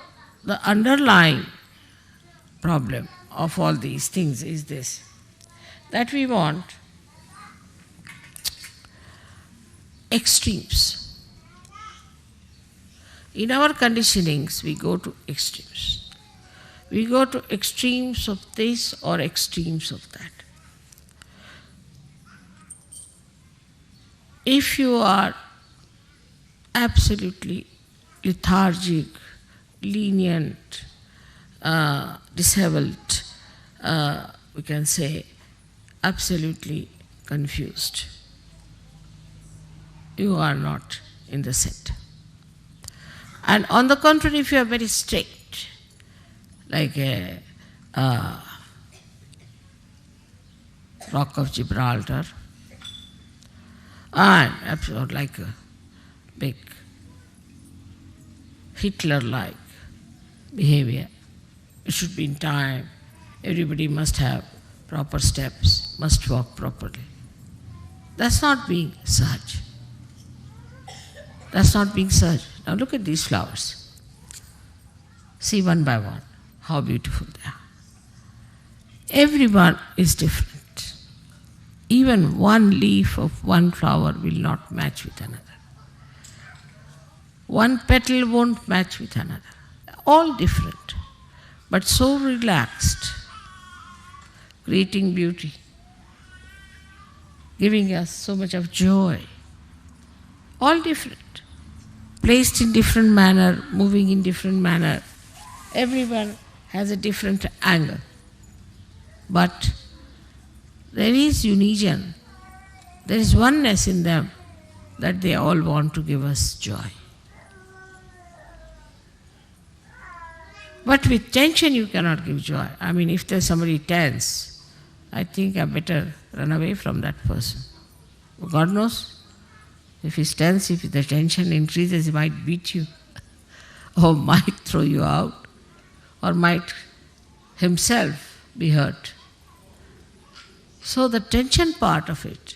the underlying problem of all these things is this, that we want extremes. In our conditionings, we go to extremes. We go to extremes of this or extremes of that. If you are absolutely lethargic, lenient, disheveled, we can say absolutely confused, you are not in the center. And on the contrary, if you are very strict, like a Rock of Gibraltar, and like a big Hitler-like behavior, it should be in time, everybody must have proper steps, must walk properly. That's not being Sahaja. That's not being Sahaja. Now look at these flowers. See one by one how beautiful they are. Everyone is different. Even one leaf of one flower will not match with another. One petal won't match with another. All different, but so relaxed, creating beauty, giving us so much of joy. All different, placed in different manner, moving in different manner. Everyone has a different angle. But there is unison, there is oneness in them, that they all want to give us joy. But with tension you cannot give joy. I mean, if there's somebody tense, I think I better run away from that person. God knows, if he's tense, if the tension increases, he might beat you, or might throw you out, or might himself be hurt. So the tension part of it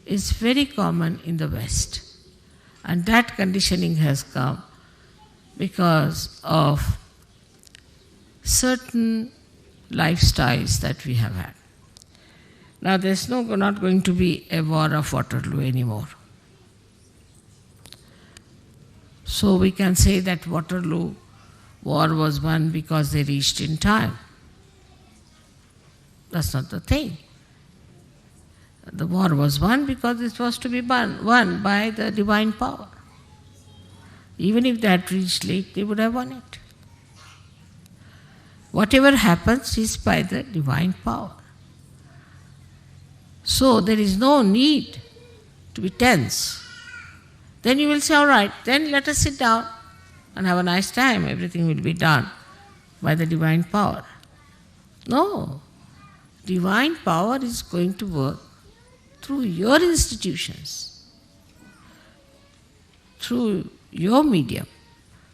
is very common in the West. And that conditioning has come because of certain lifestyles that we have had. Now there's not going to be a war of Waterloo anymore. So we can say that Waterloo war was won because they reached in time. That's not the thing. The war was won because it was to be won by the divine power. Even if they had reached late, they would have won it. Whatever happens is by the divine power. So there is no need to be tense. Then you will say, all right, then let us sit down and have a nice time. Everything will be done by the divine power. No. Divine power is going to work through your institutions, through your medium.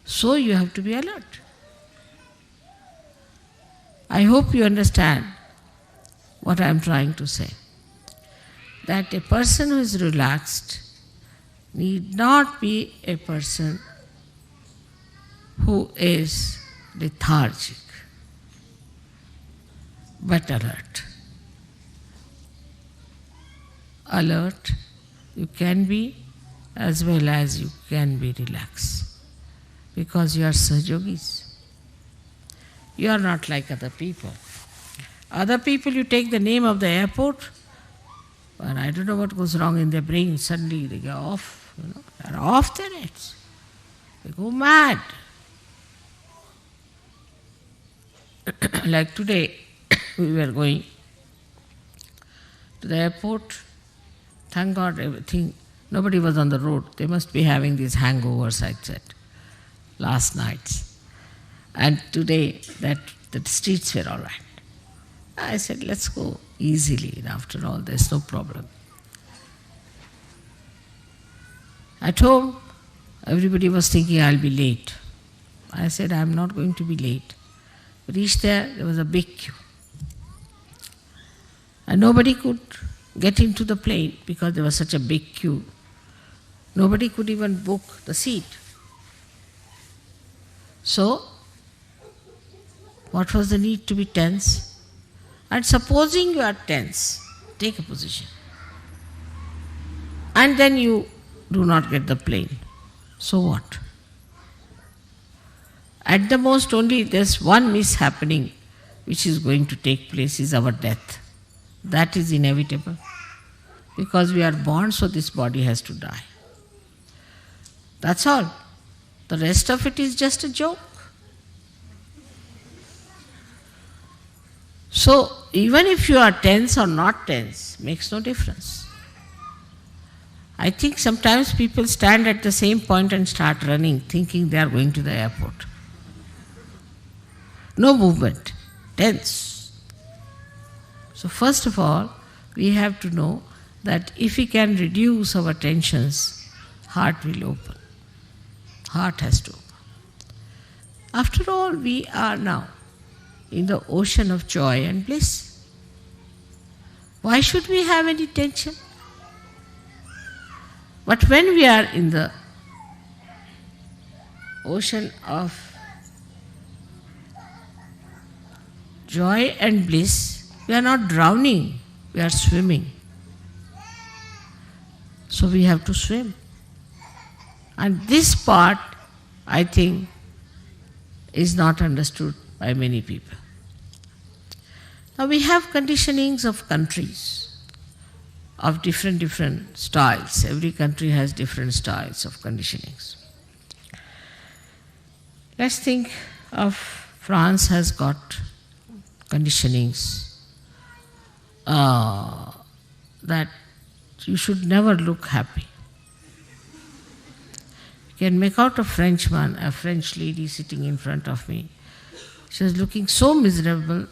So you have to be alert. I hope you understand what I am trying to say. That a person who is relaxed need not be a person who is lethargic, but alert. Alert you can be as well as you can be relaxed, because you are Sahajogis. You are not like other people. Other people, you take the name of the airport, and I don't know what goes wrong in their brain, suddenly they go off, they're off their heads. They go mad. Like today, we were going to the airport. Thank God everything, nobody was on the road. They must be having these hangovers, I said, last nights. And today, the streets were all right. I said, let's go easily, and after all, there's no problem. At home, everybody was thinking I'll be late. I said, I'm not going to be late. Reached there was a big queue. And nobody could get into the plane because there was such a big queue. Nobody could even book the seat. So, what was the need to be tense? And supposing you are tense, take a position. And then you do not get the plane. So what? At the most only there's one mishappening which is going to take place, is our death. That is inevitable. Because we are born, so this body has to die. That's all. The rest of it is just a joke. So, even if you are tense or not tense, makes no difference. I think sometimes people stand at the same point and start running, thinking they are going to the airport. No movement, tense. So first of all, we have to know that if we can reduce our tensions, heart will open. Heart has to open. After all, we are now in the ocean of joy and bliss. Why should we have any tension? But when we are in the ocean of joy and bliss, we are not drowning, we are swimming. So we have to swim. And this part, I think, is not understood by many people. Now we have conditionings of countries of different styles. Every country has different styles of conditionings. Let's think of France has got conditionings that you should never look happy. You can make out a Frenchman, a French lady sitting in front of me. She was looking so miserable.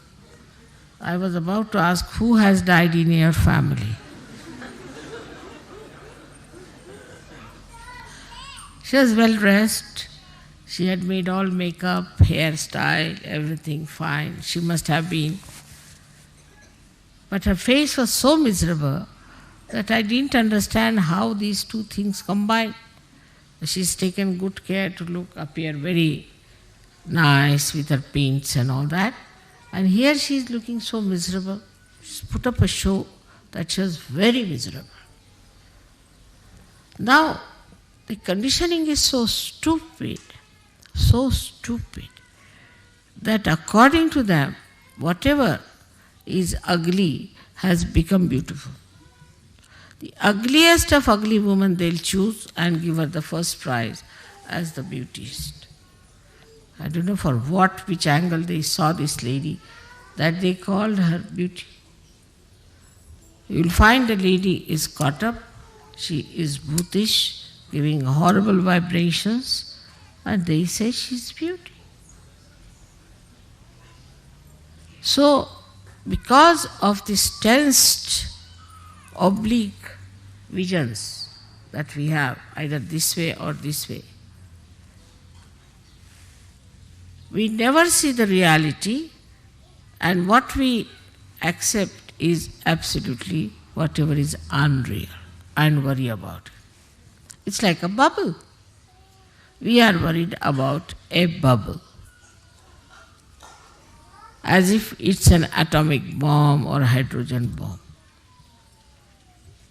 I was about to ask, who has died in your family? She was well dressed. She had made all makeup, hairstyle, everything fine. She must have been. But her face was so miserable that I didn't understand how these two things combine. She's taken good care to appear very nice with her paints and all that. And here she's looking so miserable. She's put up a show that she was very miserable. Now, the conditioning is so stupid, that according to them, whatever is ugly has become beautiful. The ugliest of ugly women they'll choose and give her the first prize as the beautiest. I don't know for which angle they saw this lady, that they called her beauty. You'll find the lady is caught up, she is bhutish, giving horrible vibrations, and they say she's beauty. So, because of these tensed, oblique visions that we have, either this way or this way, we never see the reality, and what we accept is absolutely whatever is unreal and worry about it. It's like a bubble. We are worried about a bubble, as if it's an atomic bomb or a hydrogen bomb.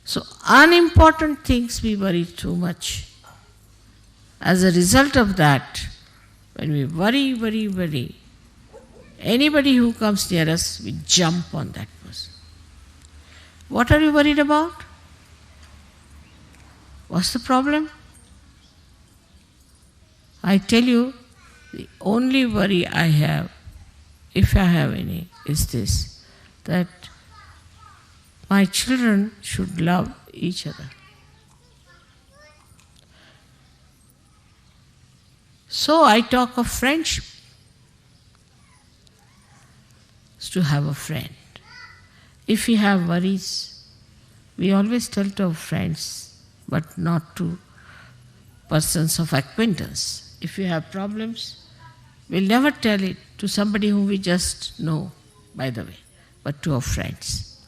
So unimportant things we worry too much. As a result of that, when we worry, anybody who comes near us, we jump on that person. What are you worried about? What's the problem? I tell you, the only worry I have, if I have any, is this, that my children should love each other. So I talk of friendship. It's to have a friend. If we have worries, we always tell to our friends, but not to persons of acquaintance. If we have problems, we'll never tell it to somebody whom we just know, by the way, but to our friends.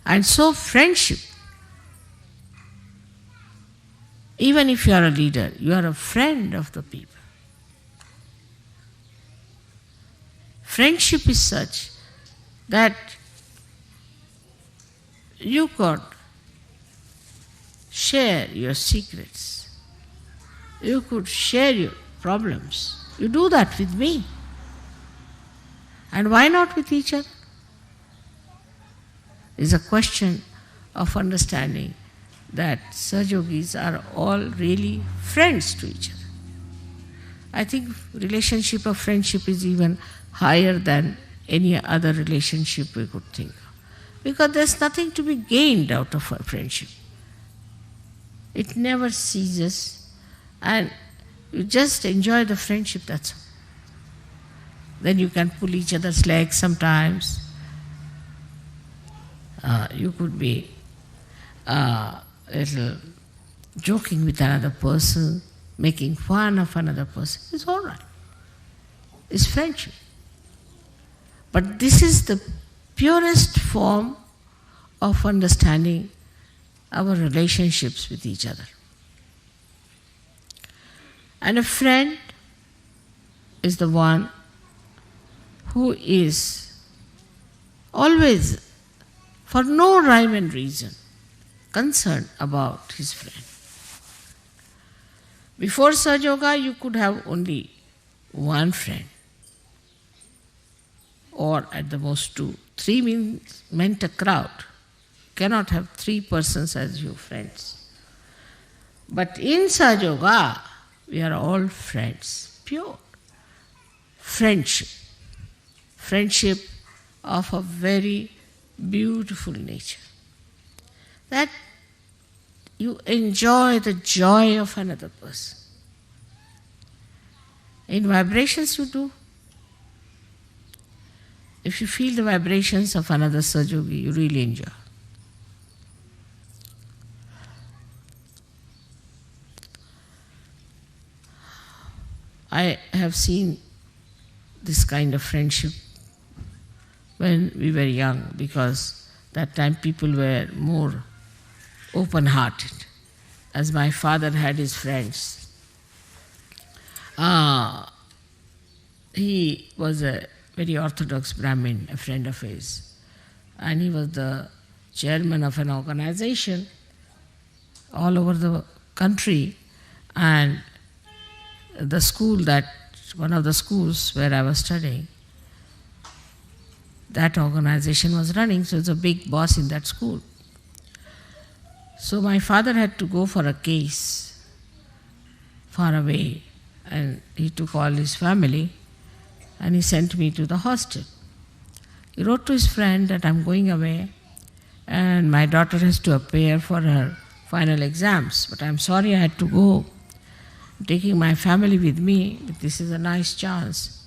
And so friendship, even if you are a leader, you are a friend of the people. Friendship is such that you could share your secrets. You could share your problems. You do that with me. And why not with each other? It's a question of understanding that Sahajogis are all really friends to each other. I think relationship of friendship is even higher than any other relationship we could think of. Because there's nothing to be gained out of a friendship. It never ceases, and you just enjoy the friendship, that's all. Then you can pull each other's legs sometimes. You could be a little joking with another person, making fun of another person. It's all right. It's friendship. But this is the purest form of understanding our relationships with each other. And a friend is the one who is always, for no rhyme and reason, concerned about his friend. Before Sahaja, you could have only one friend, or at the most two. Three meant a crowd. Cannot have three persons as your friends. But in Sahaja, we are all friends, pure friendship. Friendship of a very beautiful nature. That you enjoy the joy of another person. In vibrations you do. If you feel the vibrations of another Sahaja, you really enjoy. I have seen this kind of friendship when we were young, because that time people were more open-hearted. As my father had his friends, he was a very orthodox Brahmin, a friend of his, and he was the chairman of an organization all over the country, and the school one of the schools where I was studying, that organization was running, so he was a big boss in that school. So my father had to go for a case far away, and he took all his family and he sent me to the hostel. He wrote to his friend that I'm going away and my daughter has to appear for her final exams, but I'm sorry I had to go. I'm taking my family with me, but this is a nice chance.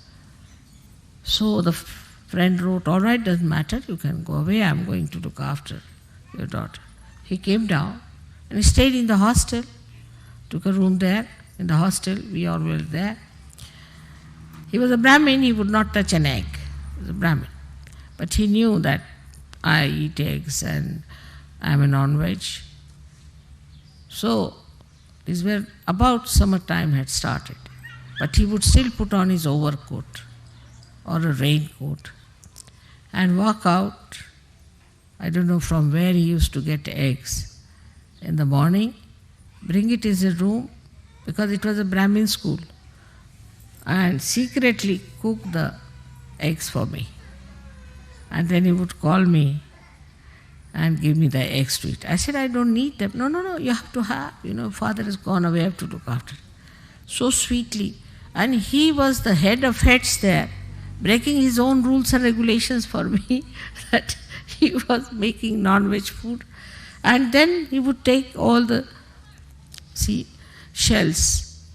So the friend wrote, all right, doesn't matter, you can go away, I'm going to look after your daughter. He came down and he stayed in the hostel, took a room there in the hostel, we all were there. He was a Brahmin, he would not touch an egg. He was a Brahmin. But he knew that I eat eggs and I'm a non-veg. So, these were about summertime had started. But he would still put on his overcoat or a raincoat and walk out. I don't know from where he used to get eggs. In the morning, bring it in his room, because it was a Brahmin school, and secretly cook the eggs for me. And then he would call me and give me the eggs to eat. I said, I don't need them. No, you have to have. Father has gone away, I have to look after it. So sweetly. And he was the head of heads there, breaking his own rules and regulations for me, that he was making non-veg food. And then he would take all the shells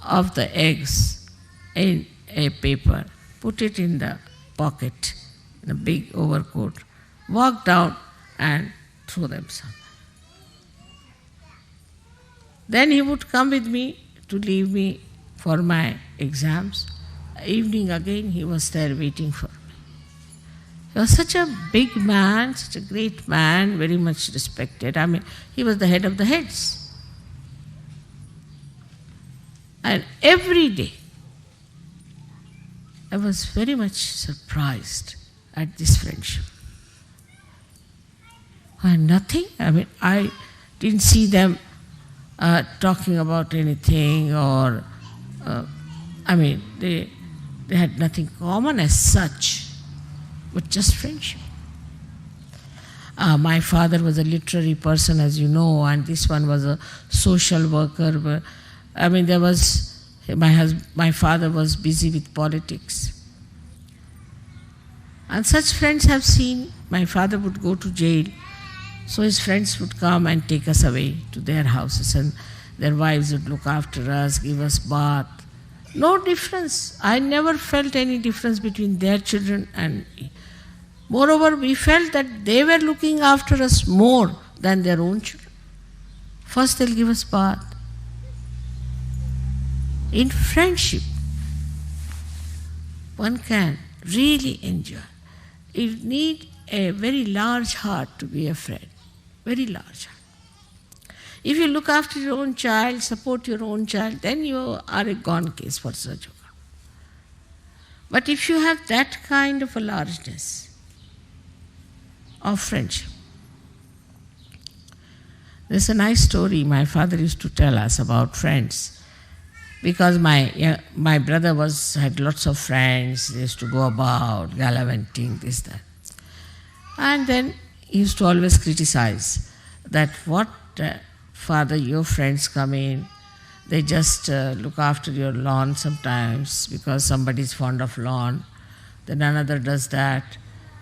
of the eggs in a paper, put it in the pocket, in a big overcoat, walk down and throw them somewhere. Then he would come with me to leave me for my exams. Evening again he was there waiting for me. He was such a big man, such a great man, very much respected. He was the head of the heads. And every day I was very much surprised at this friendship. And nothing, I didn't see them talking about anything or, they had nothing common as such, but just friendship. My father was a literary person, as you know, and this one was a social worker. My father was busy with politics. And such friends have seen, my father would go to jail, so his friends would come and take us away to their houses, and their wives would look after us, give us bath. No difference. I never felt any difference between their children and me. Moreover, we felt that they were looking after us more than their own children. First they'll give us bath. In friendship, one can really enjoy. You need a very large heart to be a friend. Very large heart. If you look after your own child, support your own child, then you are a gone case for Sahaja. But if you have that kind of a largeness of friendship, there's a nice story my father used to tell us about friends. Because my brother had lots of friends, they used to go about, gallivanting, this, that. And then he used to always criticize that father, your friends come in, they just look after your lawn sometimes because somebody is fond of lawn, then another does that,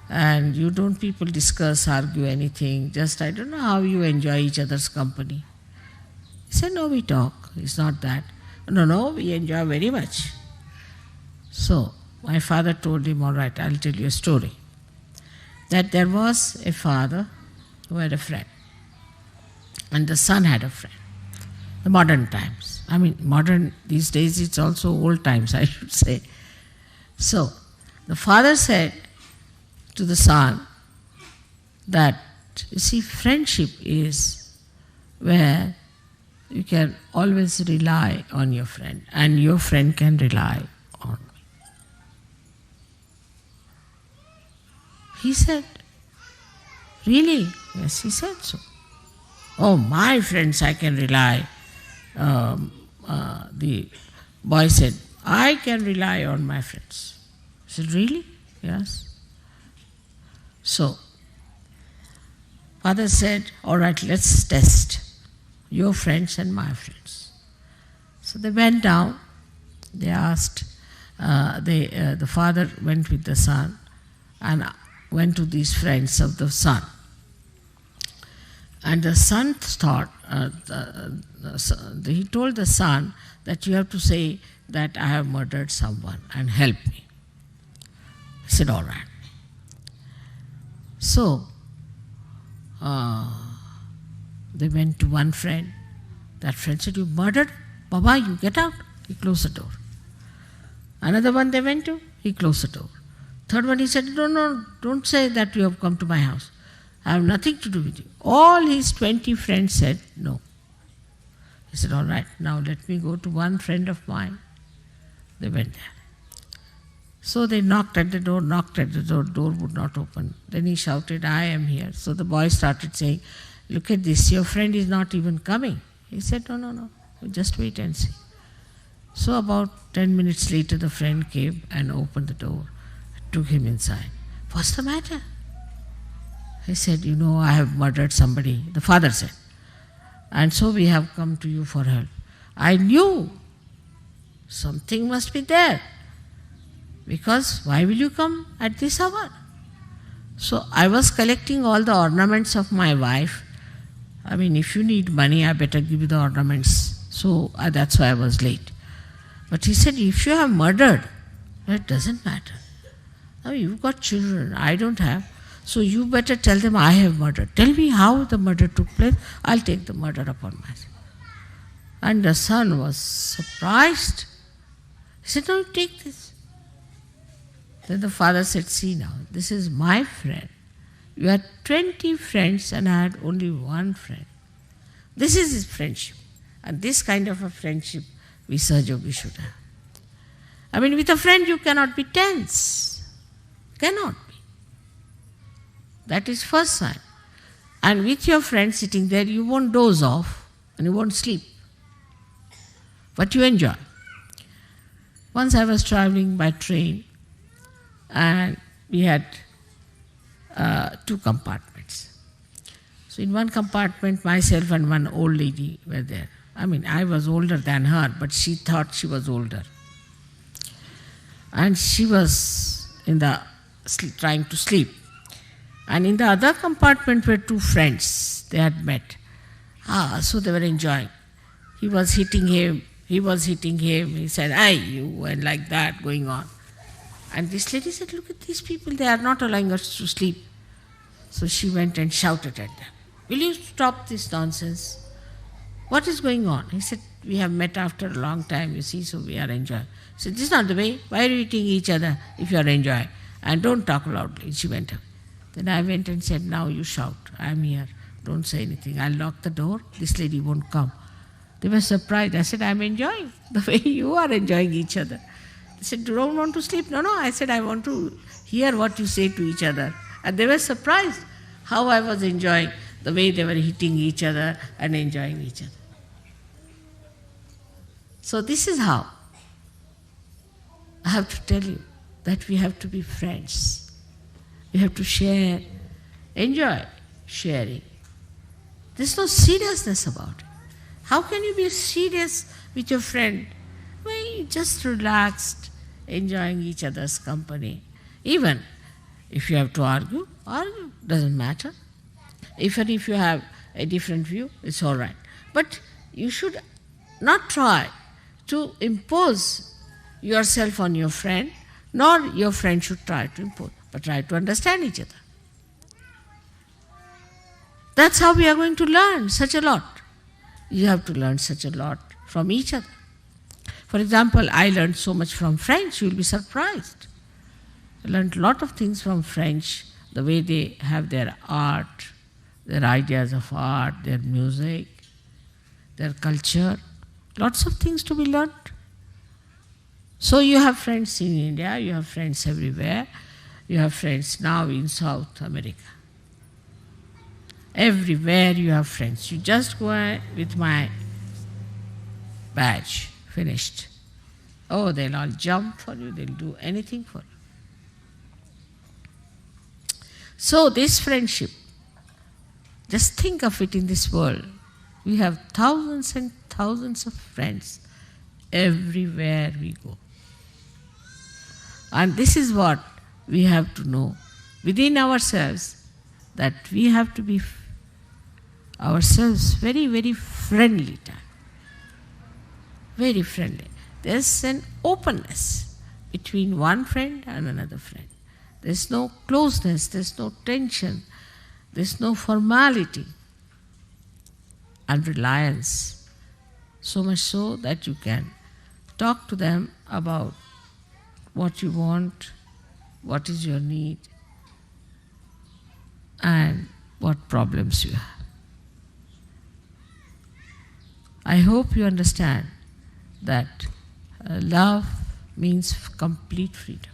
and you don't people discuss, argue anything, just I don't know how you enjoy each other's company. He said, no, we talk, it's not that. No, we enjoy very much. So, my father told him, all right, I'll tell you a story. That there was a father who had a friend, and the son had a friend. The modern times. I mean, modern, these days it's also old times, I should say. So, the father said to the son that, you see, friendship is where you can always rely on your friend, and your friend can rely on me. He said, really? Yes, he said so. Oh, my friends I can rely. The boy said, I can rely on my friends. He said, really? Yes. So, father said, all right, let's test your friends and my friends. So they went down, they asked, the father went with the son and went to these friends of the son. And the son thought, he told the son that you have to say that I have murdered someone and help me. He said, all right. So, they went to one friend. That friend said, you murdered? Baba, you get out. He closed the door. Another one they went to, he closed the door. Third one he said, no, don't say that you have come to my house. I have nothing to do with you. All his 20 friends said no. He said, all right, now let me go to one friend of mine. They went there. So they knocked at the door, door would not open. Then he shouted, I am here. So the boy started saying, look at this, your friend is not even coming. He said, no, just wait and see. So about 10 minutes later, the friend came and opened the door, took him inside. What's the matter? He said, I have murdered somebody. The father said, and so we have come to you for help. I knew something must be there. Because why will you come at this hour? So I was collecting all the ornaments of my wife. I mean, if you need money, I better give you the ornaments. So that's why I was late. But he said, if you have murdered, it doesn't matter. Now you've got children, I don't have. So you better tell them I have murdered. Tell me how the murder took place. I'll take the murder upon myself. And the son was surprised. He said, no, take this. Then the father said, see now, this is my friend. You had 20 friends and I had only one friend. This is his friendship. And this kind of a friendship we Sahaja should have. I mean, with a friend you cannot be tense. Cannot be. That is first sign. And with your friend sitting there, you won't doze off and you won't sleep. But you enjoy. Once I was traveling by train and we had 2 compartments. So in one compartment, myself and one old lady were there. I mean, I was older than her, but she thought she was older. And she was trying to sleep. And in the other compartment were 2 friends. They had met. So they were enjoying. He was hitting him. He said, hey, you, and like that going on. And this lady said, look at these people, they are not allowing us to sleep. So she went and shouted at them, will you stop this nonsense? What is going on? He said, we have met after a long time, you see, so we are enjoying. He said, this is not the way. Why are you eating each other if you are enjoying? And don't talk loudly. She went away. Then I went and said, now you shout. I am here. Don't say anything. I'll lock the door. This lady won't come. They were surprised. I said, I'm enjoying the way you are enjoying each other. They said, you don't want to sleep? No. I said, I want to hear what you say to each other. And they were surprised how I was enjoying the way they were hitting each other and enjoying each other. So this is how I have to tell you that we have to be friends. We have to share, enjoy sharing. There's no seriousness about it. How can you be serious with your friend? Well, just relaxed, enjoying each other's company. Even If you have to argue, argue, doesn't matter. Even if you have a different view, it's all right. But you should not try to impose yourself on your friend, nor your friend should try to impose, but try to understand each other. That's how we are going to learn such a lot. You have to learn such a lot from each other. For example, I learned so much from French, you will be surprised. I learned a lot of things from French, the way they have their art, their ideas of art, their music, their culture. Lots of things to be learned. So you have friends in India, you have friends everywhere, you have friends now in South America. Everywhere you have friends. You just go with my badge, finished. Oh, they'll all jump for you, they'll do anything for you. So this friendship, just think of it in this world. We have thousands and thousands of friends everywhere we go. And this is what we have to know within ourselves, that we have to be ourselves very, very friendly type. Very friendly. There's an openness between one friend and another friend. There's no closeness, there's no tension, there's no formality and reliance. So much so that you can talk to them about what you want, what is your need, and what problems you have. I hope you understand that love means complete freedom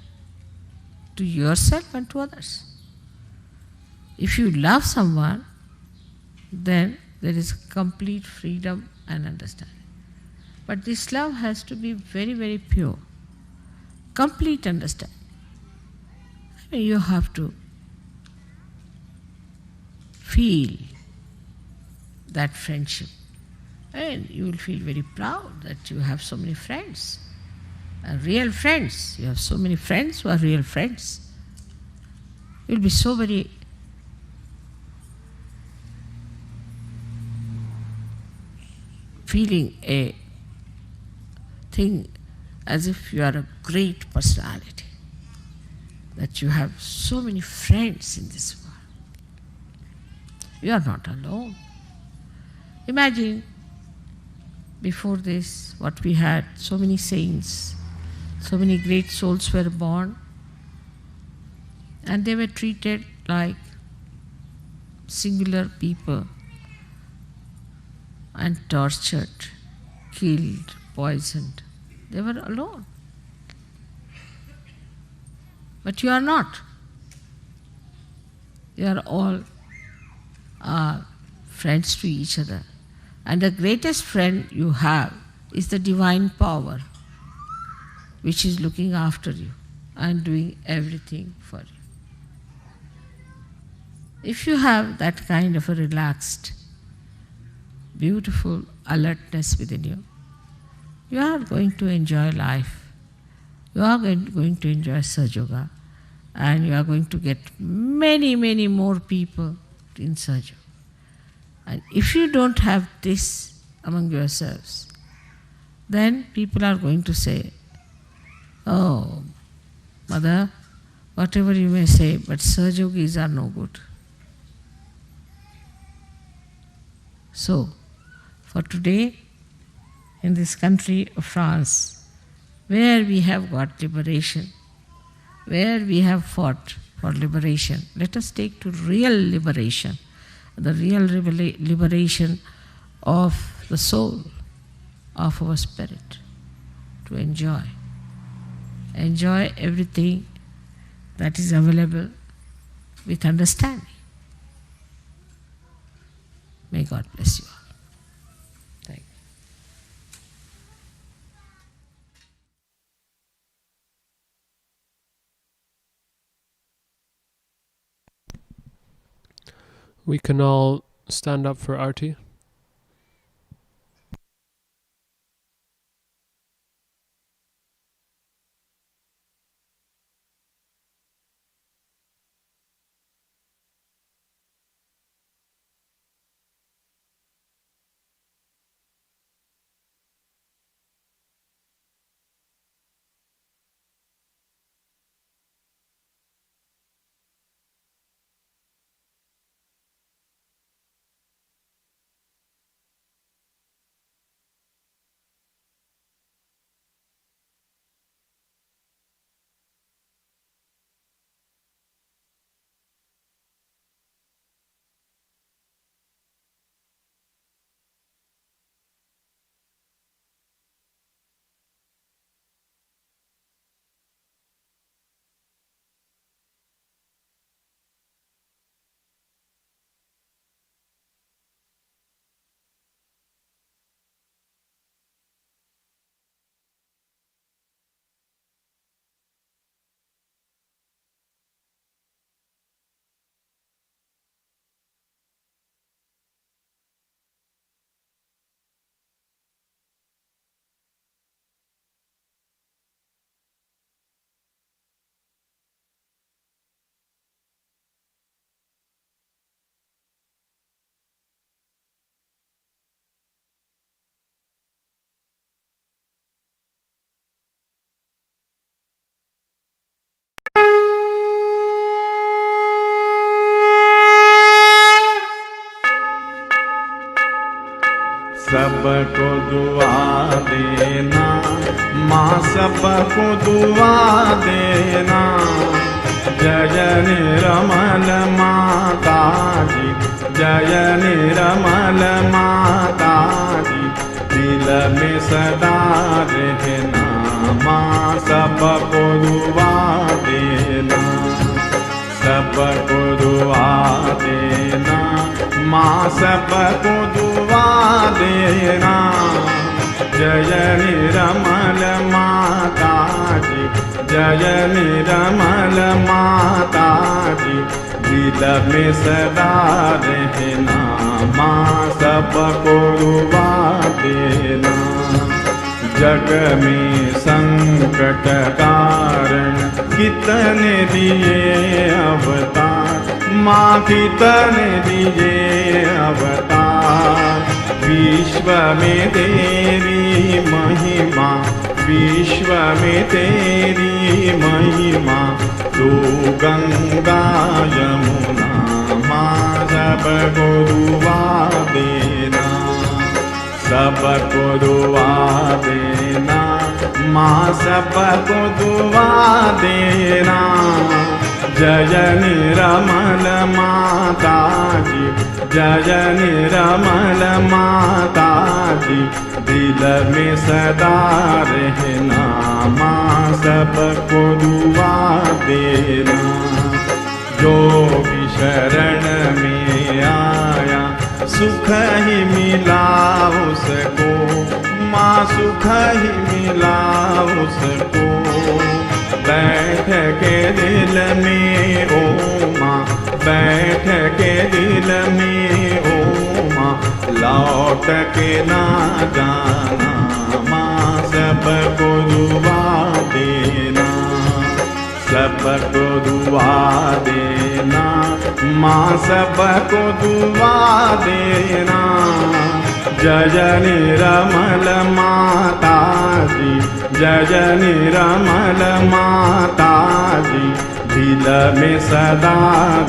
to yourself and to others. If you love someone, then there is complete freedom and understanding. But this love has to be very, very pure. Complete understanding. You have to feel that friendship. And you will feel very proud that you have so many friends, real friends. You have so many friends who are real friends. You will be so very feeling a thing as if you are a great personality, that you have so many friends in this world. You are not alone. Imagine before this, what we had, so many saints, so many great souls were born, and they were treated like singular people and tortured, killed, poisoned. They were alone. But you are not. You are all friends to each other. And the greatest friend you have is the divine power, which is looking after you and doing everything for you. If you have that kind of a relaxed, beautiful alertness within you, you are going to enjoy life. You are going to enjoy Sahaja, and you are going to get many, many more people in Sahaja. And if you don't have this among yourselves, then people are going to say, oh, Mother, whatever you may say, but Sahajogis are no good. So, for today, in this country of France, where we have got liberation, where we have fought for liberation, let us take to real liberation, the real liberation of the soul, of our spirit, to enjoy. Enjoy everything that is available with understanding. May God bless you all. Thank you. We can all stand up for Arti. सबको दुआ देना, माँ सबको दुआ देना। जय निर्मल माता जी, जय निर्मल माता जी, दिल में सदा रहना, माँ सबको दुआ देना, सबको दुआ देना, माँ सबको दुआ देना। जय निर्मल माता जी, जय निर्मल माता जी, दिल में सदा रहना, माँ सबको दुआ देना। जग में संकट कारण कितने दिए अवतार, माँ कितने दिए अवतार। विश्व में तेरी महिमा, विश्व में तेरी महिमा, तू गंगा यमुना, माँ सबको दुआ देना, सबको दुआ देना, माँ सबको दुआ देना। जय निर्मल माता जी, जय निर्मल माता जी, दिल में सदा रहना, माँ सबको दुआ देना। जो भी शरण में आया सुख ही मिला उसको, माँ सुख ही मिला उसको। बैठ के दिल में ओ माँ, बैठ के दिल में ओ माँ, लौट के ना जाना, माँ सबको दुआ देना, सबको दुआ देना, माँ सबको दुआ देना। जय निर्मल माता जी, जय निर्मल माता जी, दिल में सदा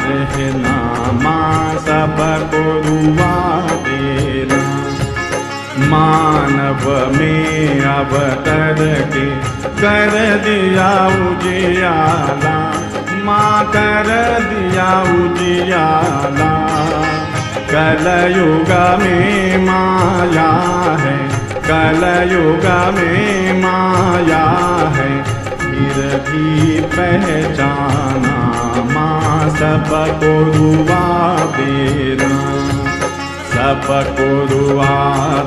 रहना, माँ सबको दुआ देना। मानव में अवतर के कर दिया उजियाला, माँ कर दिया उजियाला। कलयुग में माया है, कलयुग में माया है, फिर भी पहचाना, माँ सबको दुआ देना, सबको दुआ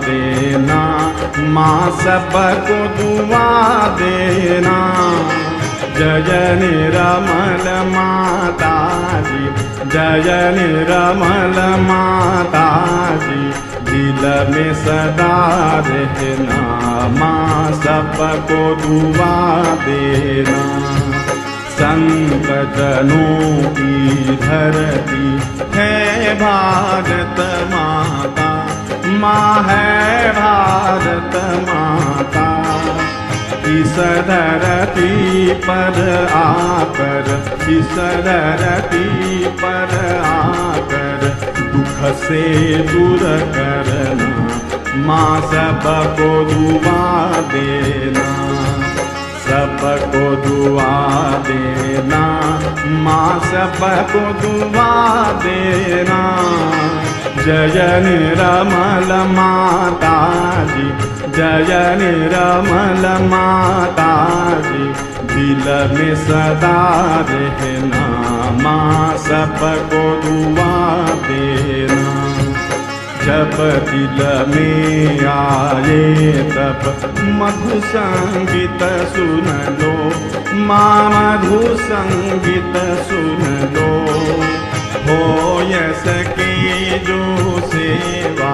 देना, माँ सबको दुआ देना। जय निर्मल माता जी, जय निर्मल माता जी, दिल में सदा रहना, माँ सबको दुआ देना। संत जनों की धरती है भारत माता, माँ है भारत माता। इस धरती पर आकर, इस धरती पर आकर, दुख से दूर करना, माँ सबको दुआ देना, सबको दुआ देना, माँ सबको दुआ देना। जय निर्मल माता जी, जय निर्मल माता जी, दिल में सदा रहना, माँ सबको दुआ देना। जब दिल में आए तब मधु संगीत सुन लो, माँ मधु संगीत सुन लो। हो य सके जो सेवा,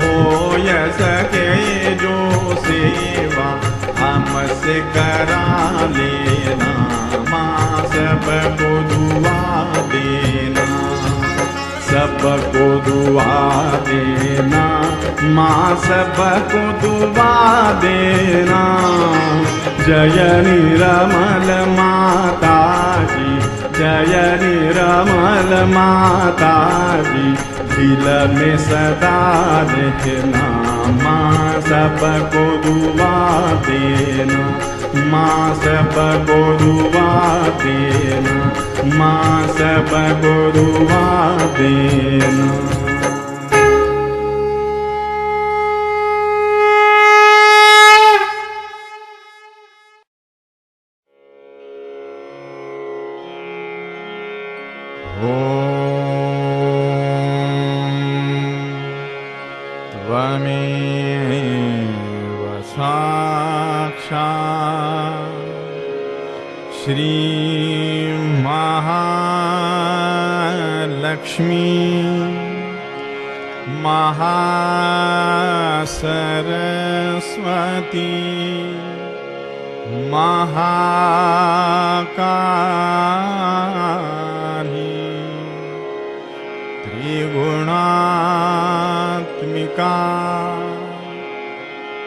हो य सके जो सेवा, हमसे करा लेना, माँ सबको दुआ देना, सबको दुआ देना, माँ सबको दुआ देना। जय निर्मल माता जी, जय निर्मल माता जी, दिल में सदा रहना, माँ सबको दुआ देना, माँ सबको दुआ देना, माँ सबको दुआ देना। त्वमेव साक्षात् श्री महालक्ष्मी महासरस्वती महाकाली त्रिगुणात्मिका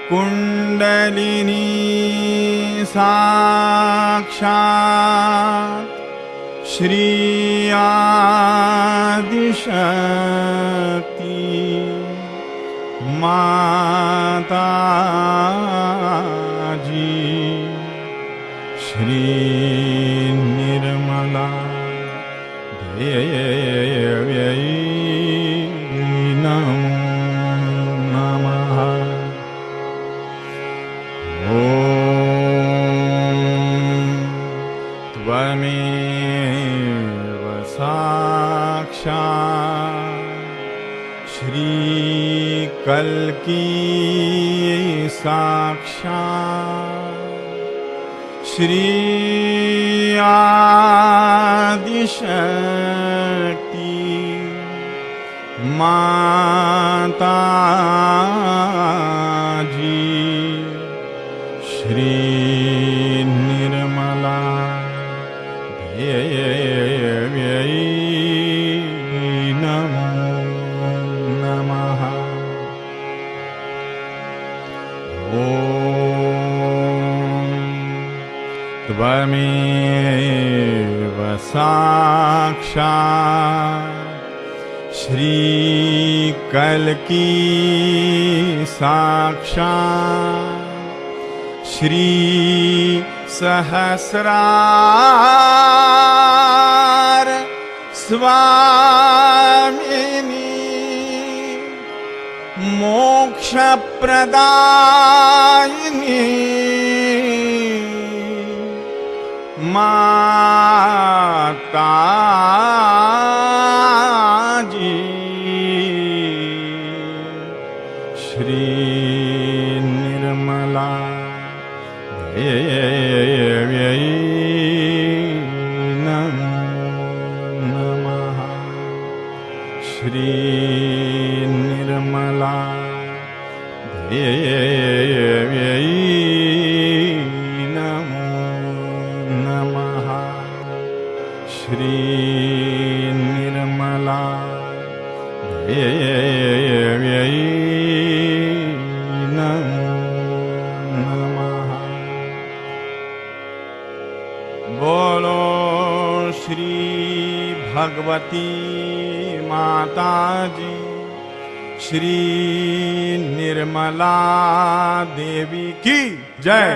कुण्डलिनी साक्षात् श्री आदिशक्ति माताजी श्री निर्मला देव्यै नमो नमः। ॐ त्वमेव साक्षात् श्रीकल्की साक्षात् श्री आदिशक्ति माताजी श्री निर्मला देव्यै नमो नमः। ॐ त्वमेव साक्षात् श्रीकल्की साक्षात् श्री सहस्रार स्वामिनी मोक्षप्रदायिनी माताजी श्री निर्मला देव्यै नमो नमः। श्री निर्मला देव्यै नमो नमः। श्री निर्मला देव्यै नमो नमः। बोलो श्री भगवती माताजी श्री निर्मला देवी की जय।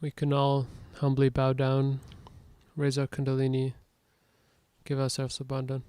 We can all humbly bow down, raise our Kundalini, give ourselves abandon.